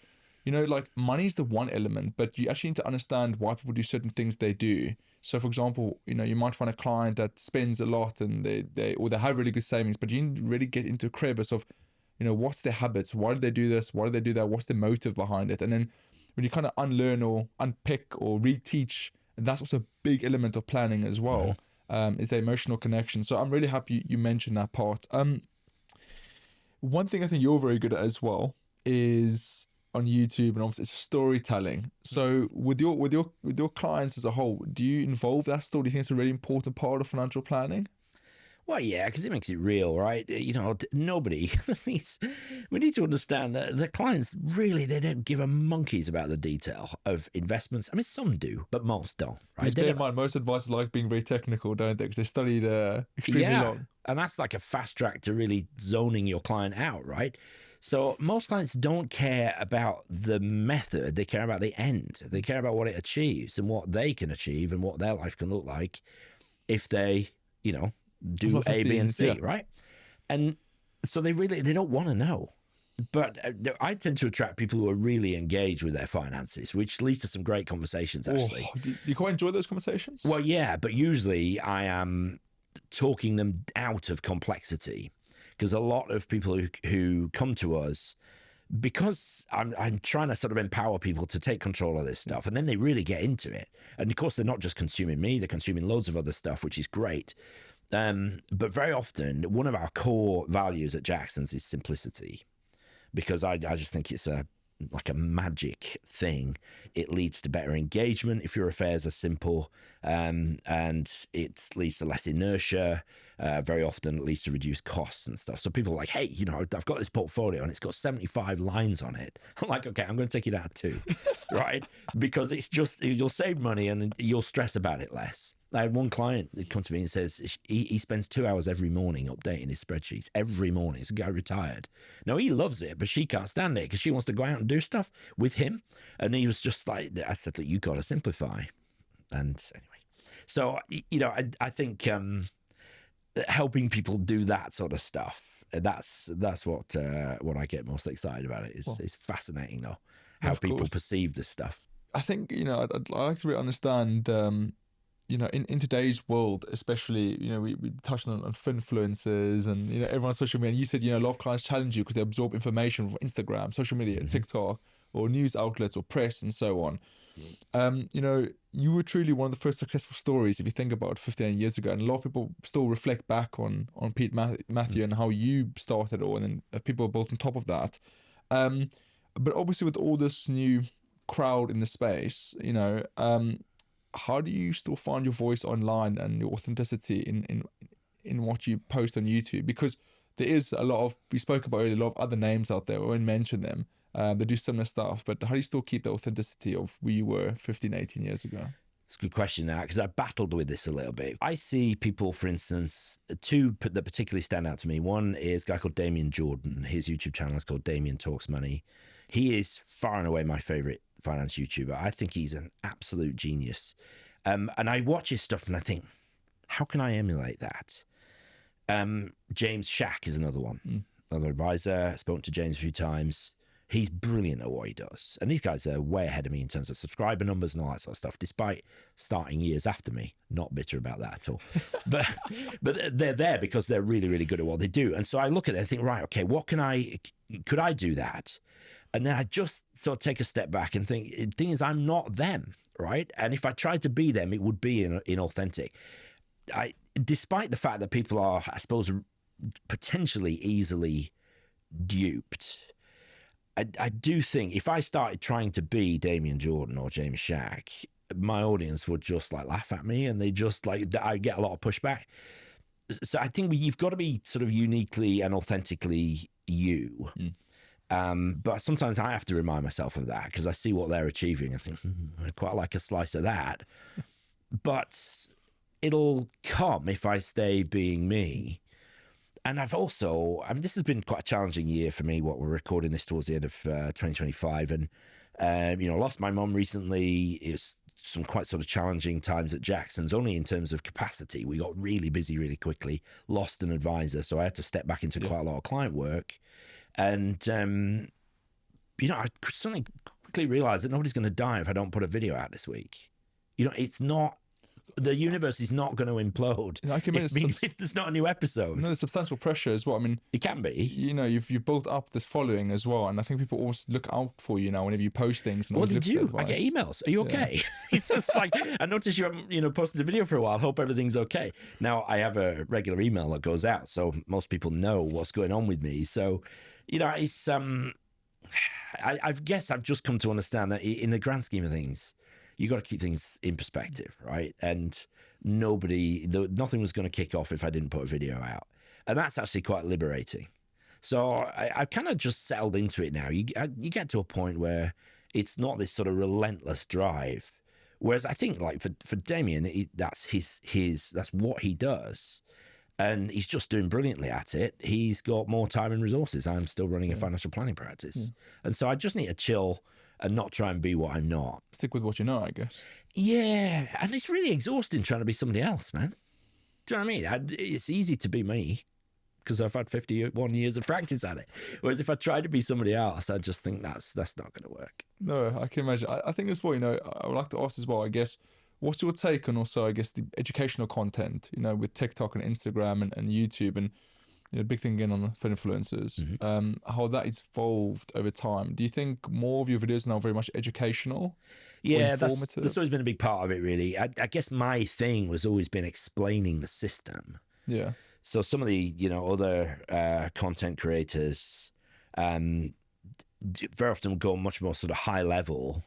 like money is the one element, but you actually need to understand why people do certain things they do. So for example, you might find a client that spends a lot, and they have really good savings, but you need to really get into a crevice of what's their habits, why do they do this, why do they do that, what's the motive behind it. And then when you kind of unlearn or unpick or reteach, and that's also a big element of planning as well, is the emotional connection. So I'm really happy you mentioned that part. One thing I think you're very good at as well is on YouTube, and obviously it's storytelling. So with your clients as a whole, do you involve that story? Do you think it's a really important part of financial planning? Well, yeah, because it makes it real, right? Nobody, we need to understand that the clients really, they don't give a monkeys about the detail of investments. I mean, some do, but most don't, right? Bear in mind, most advisors like being very technical, don't they? Because they studied extremely long. And that's like a fast track to really zoning your client out, right? So most clients don't care about the method. They care about the end. They care about what it achieves and what they can achieve and what their life can look like if they, do A, B, and C, right? And so they don't want to know. But I tend to attract people who are really engaged with their finances, which leads to some great conversations, actually. Do you quite enjoy those conversations? Well, yeah, but usually I am talking them out of complexity, because a lot of people who come to us, because I'm trying to sort of empower people to take control of this stuff, and then they really get into it. And of course, they're not just consuming me, they're consuming loads of other stuff, which is great. But very often, one of our core values at Jackson's is simplicity, because I just think it's like a magic thing. It leads to better engagement if your affairs are simple, and it leads to less inertia. Very often it leads to reduced costs and stuff. So people are like, hey, I've got this portfolio and it's got 75 lines on it. I'm like, okay, I'm going to take it out too, right? Because it's just, you'll save money and you'll stress about it less. I had one client that come to me and says he spends 2 hours every morning updating his spreadsheets every morning. He's a guy retired. No, he loves it, but she can't stand it because she wants to go out and do stuff with him. And he was just like, I said, look, you got to simplify. And anyway, so, I think helping people do that sort of stuff, that's what I get most excited about. It's fascinating, though, how people perceive this stuff. I think, I'd like to really understand... in today's world, especially, we touched on influencers and, everyone on social media. And you said, a lot of clients challenge you because they absorb information from Instagram, social media, TikTok, or news outlets or press and so on. You were truly one of the first successful stories, if you think about 15 years ago. And a lot of people still reflect back on Pete Matthew and how you started all, and then people are built on top of that. But obviously with all this new crowd in the space, how do you still find your voice online and your authenticity in what you post on YouTube? Because there is a lot of, we spoke about earlier, a lot of other names out there, we won't mention them, they do similar stuff, but how do you still keep the authenticity of where you were 15, 18 years ago? It's a good question now because I battled with this a little bit. I see people, for instance, two that particularly stand out to me. One is a guy called Damien Jordan. His YouTube channel is called Damien Talks Money. He is far and away my favorite finance YouTuber. I think he's an absolute genius. And I watch his stuff and I think, how can I emulate that? James Shack is another one, another advisor. Spoken to James a few times. He's brilliant at what he does. And these guys are way ahead of me in terms of subscriber numbers and all that sort of stuff, despite starting years after me. Not bitter about that at all. but they're there because they're really, really good at what they do. And so I look at it and think, right, okay, could I do that? And then I just sort of take a step back and think, the thing is, I'm not them, right? And if I tried to be them, it would be inauthentic. Despite the fact that people are, I suppose, potentially easily duped, I do think if I started trying to be Damien Jordan or James Shack, my audience would just like laugh at me and they just like, I get a lot of pushback. So I think you've got to be sort of uniquely and authentically you. But sometimes I have to remind myself of that because I see what they're achieving. I think, I'd quite like a slice of that. But it'll come if I stay being me. And I've also, this has been quite a challenging year for me, what we're recording this towards the end of 2025. And, lost my mum recently. It's some quite sort of challenging times at Jackson's, only in terms of capacity. We got really busy really quickly, lost an advisor. So I had to step back into quite a lot of client work. And, I suddenly quickly realized that nobody's going to die if I don't put a video out this week. It's not, the universe is not going to implode if there's not a new episode. There's substantial pressure as well. I mean, it can be. You've built up this following as well, and I think people always look out for you now whenever you post things. And what did you? I get emails. Are you okay? It's just like, I noticed you haven't, posted a video for a while. Hope everything's okay. Now I have a regular email that goes out, so most people know what's going on with me. So, it's I guess I've just come to understand that in the grand scheme of things, you got to keep things in perspective, right? And nothing was going to kick off if I didn't put a video out. And that's actually quite liberating. So I kind of just settled into it now. You get to a point where it's not this sort of relentless drive. Whereas I think like for Damien, that's that's what he does. And he's just doing brilliantly at it. He's got more time and resources. I'm still running a financial planning practice. And so I just need to chill and not try and be what I'm not. Stick with what you know, I guess. Yeah. And it's really exhausting trying to be somebody else, man. Do you know what I mean? It's easy to be me because I've had 51 years of practice at it. Whereas if I try to be somebody else, I just think that's not going to work. No, I can imagine. I think as well, I would like to ask as well, I guess, what's your take on also, I guess, the educational content, with TikTok and Instagram and YouTube and, big thing again on for influencers, how that is evolved over time. Do you think more of your videos are now very much educational? Yeah, that's always been a big part of it, really. I guess my thing was always been explaining the system. Yeah. So some of the, other content creators very often go much more sort of high level.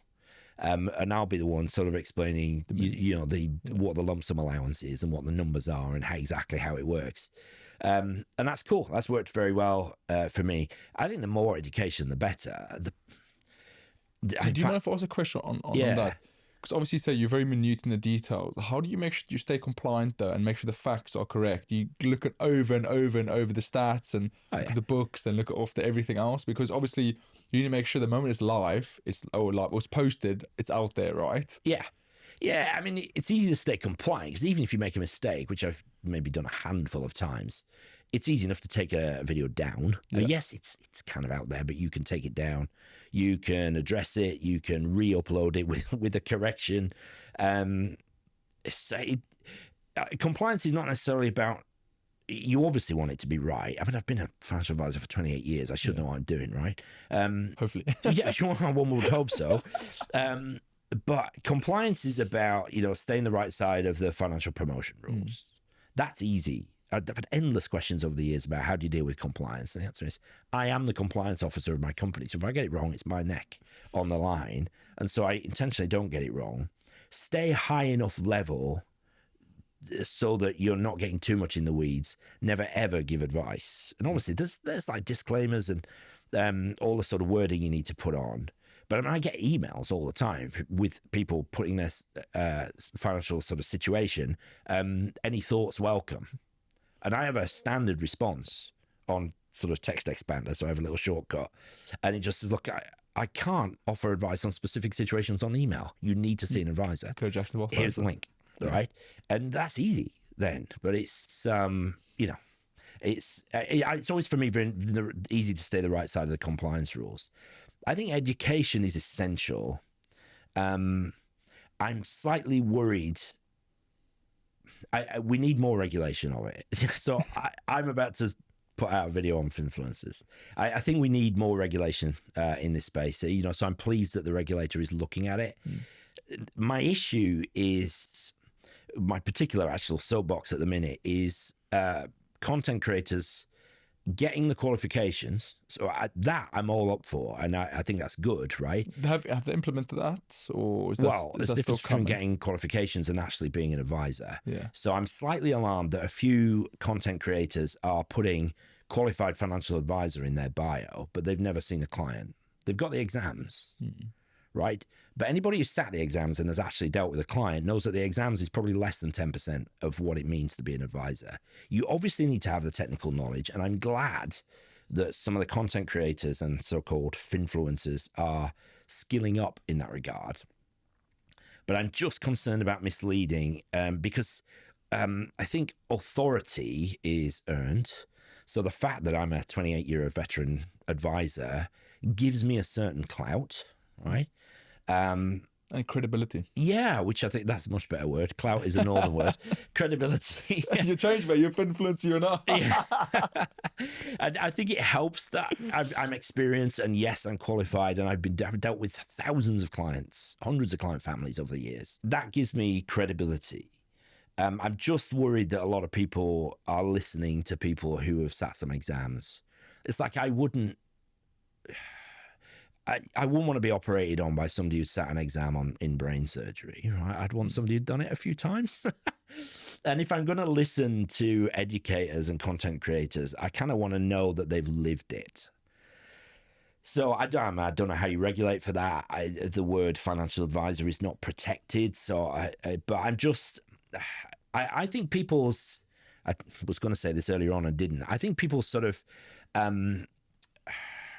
And I'll be the one sort of explaining, what the lump sum allowance is and what the numbers are and exactly how it works. And that's cool. That's worked very well for me. I think the more education, the better. Do you mind if I ask a question on that? Because obviously you say you're very minute in the details. How do you make sure you stay compliant though and make sure the facts are correct? You look at over and over and over the stats and look at the books and look at everything else, because obviously you need to make sure the moment it's live, it's posted, it's out there, right? Yeah. Yeah, I mean, it's easy to stay compliant because even if you make a mistake, which I've maybe done a handful of times, it's easy enough to take a video down. Yeah. Yes, it's kind of out there, but you can take it down. You can address it. You can re-upload it with a correction. Compliance is not necessarily about, you obviously want it to be right. I mean, I've been a financial advisor for 28 years. I should know what I'm doing, right? Hopefully. Yeah, one would hope so. But compliance is about, staying the right side of the financial promotion rules. That's easy. I've had endless questions over the years about how do you deal with compliance? And the answer is, I am the compliance officer of my company. So if I get it wrong, it's my neck on the line. And so I intentionally don't get it wrong. Stay high enough level so that you're not getting too much in the weeds. Never, ever give advice. And obviously there's like disclaimers and all the sort of wording you need to put on. But I mean, I get emails all the time with people putting their financial sort of situation. Any thoughts? Welcome. And I have a standard response on sort of text expander, so I have a little shortcut, and it just says, "Look, I can't offer advice on specific situations on email. You need to see an advisor. Go Jackson Wealth. Here's the link." Right, and that's easy then. But it's it's always for me very easy to stay the right side of the compliance rules. I think education is essential. I'm slightly worried. We need more regulation of it. So I'm about to put out a video on influencers. I think we need more regulation in this space. So I'm pleased that the regulator is looking at it. My issue is, my particular actual soapbox at the minute is content creators getting the qualifications. So that I'm all up for, and I think that's good, right? Have they implemented that, or is that, there's a difference between getting qualifications and actually being an advisor. Yeah. So I'm slightly alarmed that a few content creators are putting qualified financial advisor in their bio, but they've never seen a client. They've got the exams, right? But anybody who's sat the exams and has actually dealt with a client knows that the exams is probably less than 10% of what it means to be an advisor. You obviously need to have the technical knowledge, and I'm glad that some of the content creators and so-called finfluencers are skilling up in that regard. But I'm just concerned about misleading because I think authority is earned. So the fact that I'm a 28-year veteran advisor gives me a certain clout, right? And credibility. Yeah, which I think that's a much better word. Clout is a northern word. Credibility. You changed, mate. You're influencer, you're not. Yeah. I think it helps that I'm experienced, and yes, I'm qualified, and I've dealt with thousands of clients, hundreds of client families over the years. That gives me credibility. I'm just worried that a lot of people are listening to people who have sat some exams. It's like I wouldn't want to be operated on by somebody who sat an exam in brain surgery, right? I'd want somebody who'd done it a few times. And if I'm going to listen to educators and content creators, I kind of want to know that they've lived it. So I don't know how you regulate for that. The word financial advisor is not protected. So, but I'm just, I think people's, I was going to say this earlier on and didn't. I think people's sort of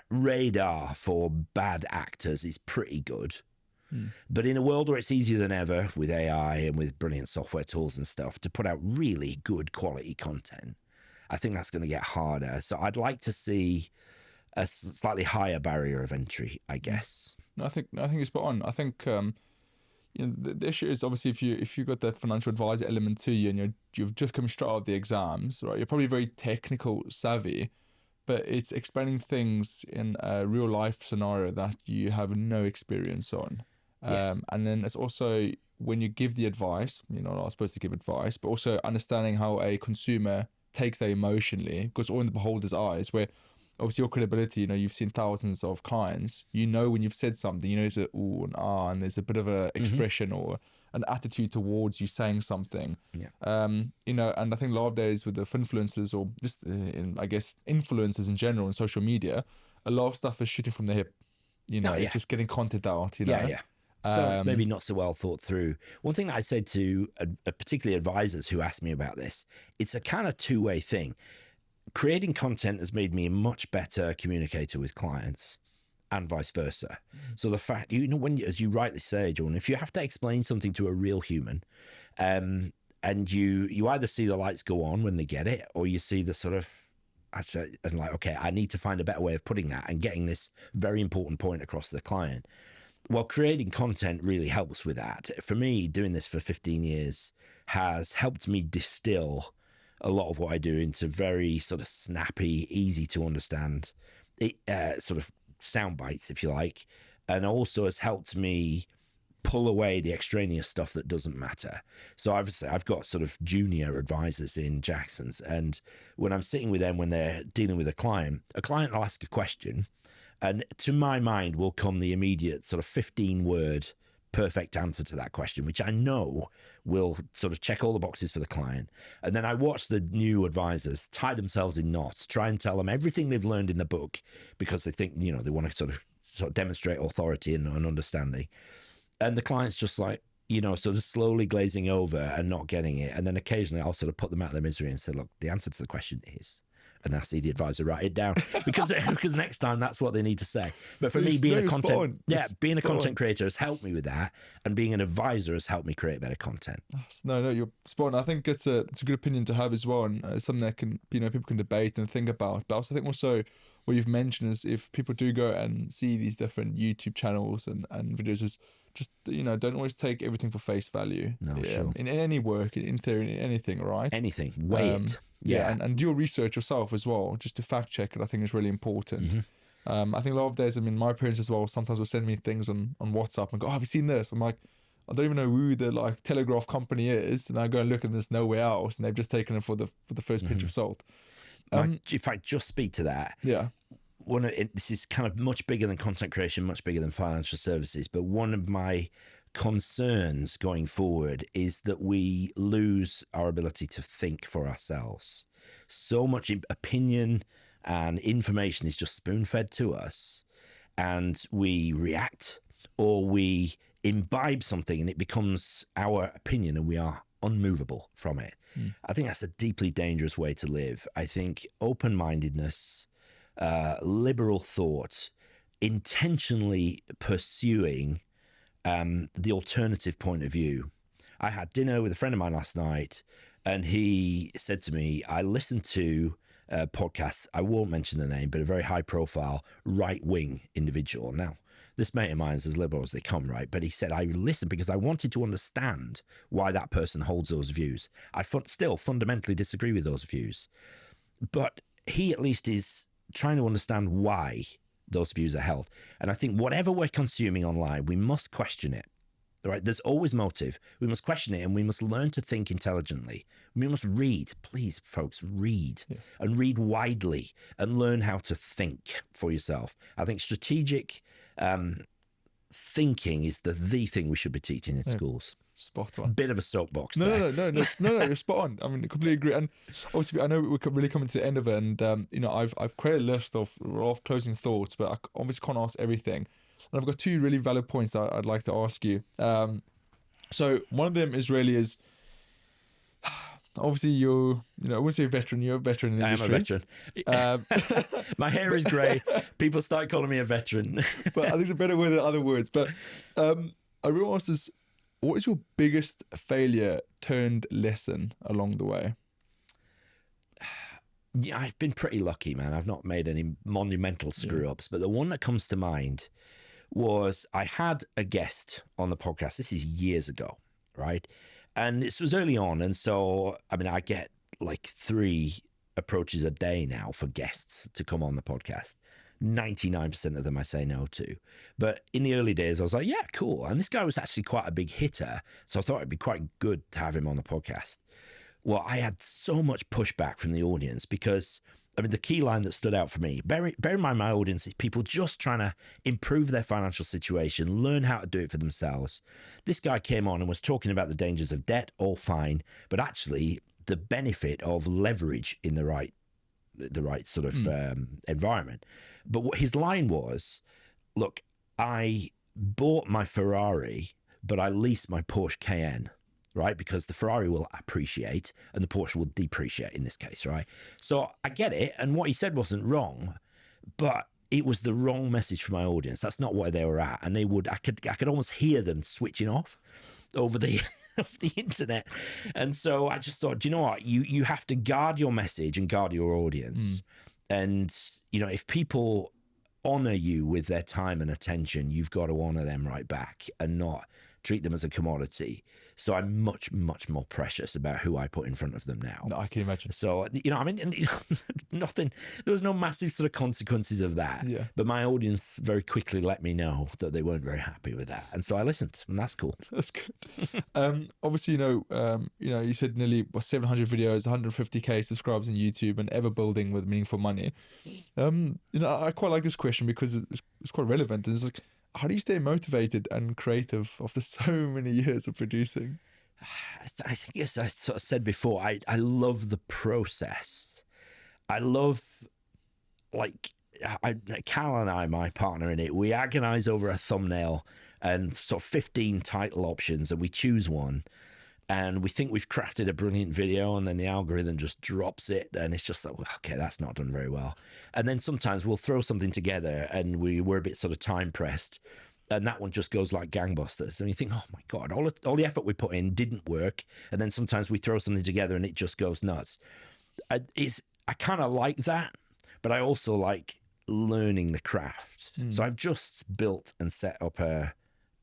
radar for bad actors is pretty good. But in a world where it's easier than ever with AI and with brilliant software tools and stuff to put out really good quality content, I think that's going to get harder. So I'd like to see a slightly higher barrier of entry, I guess. I think you're spot on. I think the issue is obviously if you've got the financial advisor element to you and you've just come straight out of the exams, right? You're probably very technical savvy, but it's explaining things in a real life scenario that you have no experience on. Yes. And then it's also when you give the advice, you're not supposed to give advice, but also understanding how a consumer takes that emotionally, because all in the beholder's eyes, where obviously your credibility, you've seen thousands of clients, when you've said something, there's a ooh and ah, and there's a bit of a expression or an attitude towards you saying something. Yeah. And I think nowadays with the influencers or just I guess influencers in general on social media, a lot of stuff is shooting from the hip. It's just getting content out. Yeah. So it's maybe not so well thought through. One thing that I said to particularly advisors who asked me about this, it's a kind of two-way thing. Creating content has made me a much better communicator with clients and vice versa. So the fact, when, as you rightly say, Jordan, if you have to explain something to a real human, and you either see the lights go on when they get it, or you see the sort of, and like, okay, I need to find a better way of putting that and getting this very important point across to the client. Well, creating content really helps with that. For me, doing this for 15 years has helped me distill a lot of what I do into very sort of snappy, easy to understand, sort of sound bites, if you like, and also has helped me pull away the extraneous stuff that doesn't matter. So obviously I've got sort of junior advisors in Jackson's, and when I'm sitting with them, when they're dealing with a client will ask a question, and to my mind will come the immediate sort of 15-word perfect answer to that question, which I know will sort of check all the boxes for the client. And then I watch the new advisors tie themselves in knots, try and tell them everything they've learned in the book, because they think, they want to sort of sort of demonstrate authority and understanding. And the client's just like, sort of slowly glazing over and not getting it. And then occasionally I'll sort of put them out of their misery and say, look, the answer to the question is, and I see the advisor write it down because next time that's what they need to say. But for me, being a content creator has helped me with that, and being an advisor has helped me create better content. No, you're spot on. I think it's a good opinion to have as well, and something that can people can debate and think about. But I think also what you've mentioned is if people do go and see these different YouTube channels and videos, is just don't always take everything for face value. No, sure. In any work, in theory, in anything, right? Anything, weigh it. Yeah, and do your research yourself as well, just to fact check it. I think is really important. I think a lot of days, my parents as well sometimes will send me things on WhatsApp and go, oh, have you seen this? I'm like, I don't even know who the telegraph company is, and I go and look and there's nowhere else, and they've just taken it for the first pinch of salt. If I just speak to that, this is kind of much bigger than content creation, much bigger than financial services, but one of my concerns going forward is that we lose our ability to think for ourselves. So much opinion and information is just spoon-fed to us, and we react or we imbibe something and it becomes our opinion and we are unmovable from it. I think that's a deeply dangerous way to live. I think open-mindedness, liberal thought, intentionally pursuing the alternative point of view. I had dinner with a friend of mine last night, and he said to me, I listened to podcasts, I won't mention the name, but a very high-profile right-wing individual. Now, this mate of mine is as liberal as they come, right? But he said, I listened because I wanted to understand why that person holds those views. I still fundamentally disagree with those views. But he at least is trying to understand why those views are held. And I think whatever we're consuming online, we must question it. Right? There's always motive. We must question it, and we must learn to think intelligently. We must read. Please, folks, read. And read widely and learn how to think for yourself. I think strategic thinking is the thing we should be teaching in schools. Spot on. Bit of a soapbox No, there. no, you're spot on. I completely agree. And obviously, I know we're really coming to the end of it, and I've created a list of closing thoughts, but I obviously can't ask everything. And I've got two really valid points that I'd like to ask you. So one of them is obviously you're, I wouldn't say veteran, you're a veteran in the industry. I am a veteran. My hair is grey. People start calling me a veteran. But I think it's a better word than other words. But I really want to ask this, what is your biggest failure turned lesson along the way? Yeah, I've been pretty lucky, man. I've not made any monumental screw-ups, but the one that comes to mind was I had a guest on the podcast. This is years ago, right? And this was early on. And so, I get like 3 approaches a day now for guests to come on the podcast. 99% of them I say no to. But in the early days, I was like, yeah, cool. And this guy was actually quite a big hitter. So I thought it'd be quite good to have him on the podcast. Well, I had so much pushback from the audience because, the key line that stood out for me, bear in mind my audience is people just trying to improve their financial situation, learn how to do it for themselves. This guy came on and was talking about the dangers of debt, all fine, but actually the benefit of leverage in the right sort of environment. But what his line was, look, I bought my Ferrari, but I leased my Porsche Cayenne. Right? Because the Ferrari will appreciate and the Porsche will depreciate in this case, right? So I get it. And what he said wasn't wrong, but it was the wrong message for my audience. That's not where they were at. And I could almost hear them switching off over the the internet. And so I just thought, do you know what? You have to guard your message and guard your audience. And, if people honor you with their time and attention, you've got to honor them right back and not treat them as a commodity. So I'm much, much more precious about who I put in front of them now. No, I can imagine. So, nothing, there was no massive sort of consequences of that. Yeah. But my audience very quickly let me know that they weren't very happy with that. And so I listened, and that's cool. That's good. Obviously, you said nearly 700 videos, 150K subscribers on YouTube and ever building with meaningful money. I quite like this question because it's quite relevant. And it's like, how do you stay motivated and creative after so many years of producing? I think, as I sort of said before, I love the process. I love, Cal and I, my partner in it, we agonize over a thumbnail and sort of 15 title options, and we choose one. And we think we've crafted a brilliant video, and then the algorithm just drops it, and it's just like, well, okay, that's not done very well. And then sometimes we'll throw something together, and we're a bit sort of time pressed, and that one just goes like gangbusters. And you think, oh my God, all the effort we put in didn't work. And then sometimes we throw something together, and it just goes nuts. I kind of like that, but I also like learning the craft. So I've just built and set up a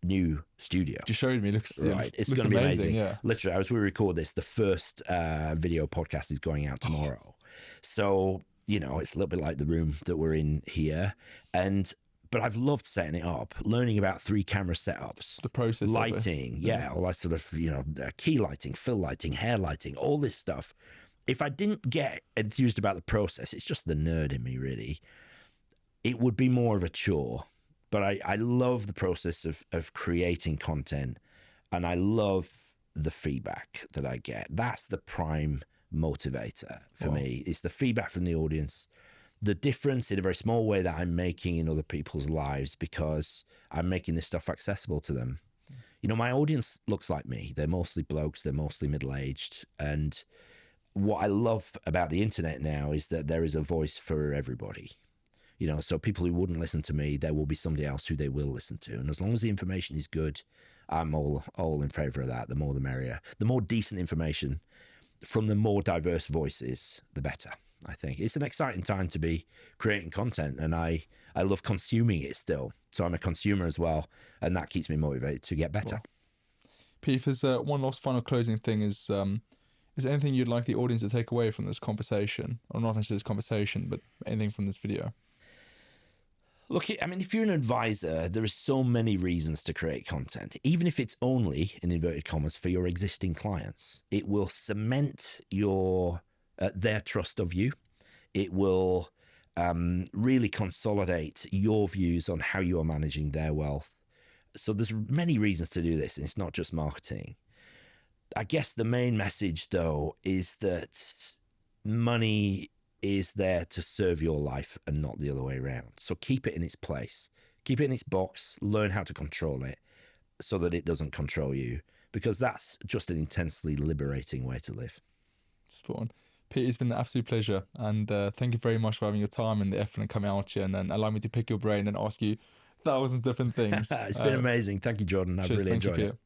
new studio. You showed me. Looks it's going to be amazing. Yeah. Literally, as we record this, the first video podcast is going out tomorrow. So, you know, it's a little bit like the room that we're in here. But I've loved setting it up, learning about 3 camera setups, the process, lighting, all that sort of, key lighting, fill lighting, hair lighting, all this stuff. If I didn't get enthused about the process, it's just the nerd in me, really. It would be more of a chore. But I love the process of creating content, and I love the feedback that I get. That's the prime motivator for me. It's the feedback from the audience, the difference in a very small way that I'm making in other people's lives because I'm making this stuff accessible to them. You know, my audience looks like me. They're mostly blokes. They're mostly middle-aged. And what I love about the internet now is that there is a voice for everybody. You know, so people who wouldn't listen to me, there will be somebody else who they will listen to. And as long as the information is good, I'm all in favor of that. The more the merrier. The more decent information from the more diverse voices, the better, I think. It's an exciting time to be creating content, and I love consuming it still. So I'm a consumer as well, and that keeps me motivated to get better. Pete, there's one last final closing thing is there anything you'd like the audience to take away from this conversation? Or not necessarily this conversation, but anything from this video? Look, I mean, if you're an advisor, there are so many reasons to create content, even if it's only, in inverted commas, for your existing clients. It will cement their trust of you. It will really consolidate your views on how you are managing their wealth. So there's many reasons to do this, and it's not just marketing. I guess the main message, though, is that money is there to serve your life and not the other way around. So keep it in its place. Keep it in its box. Learn how to control it so that it doesn't control you, because that's just an intensely liberating way to live. Spot on. Pete, it's been an absolute pleasure. And thank you very much for having your time and the effort and coming out here and allow me to pick your brain and ask you thousands of different things. It's been amazing. Thank you, Jordan. I've really enjoyed it.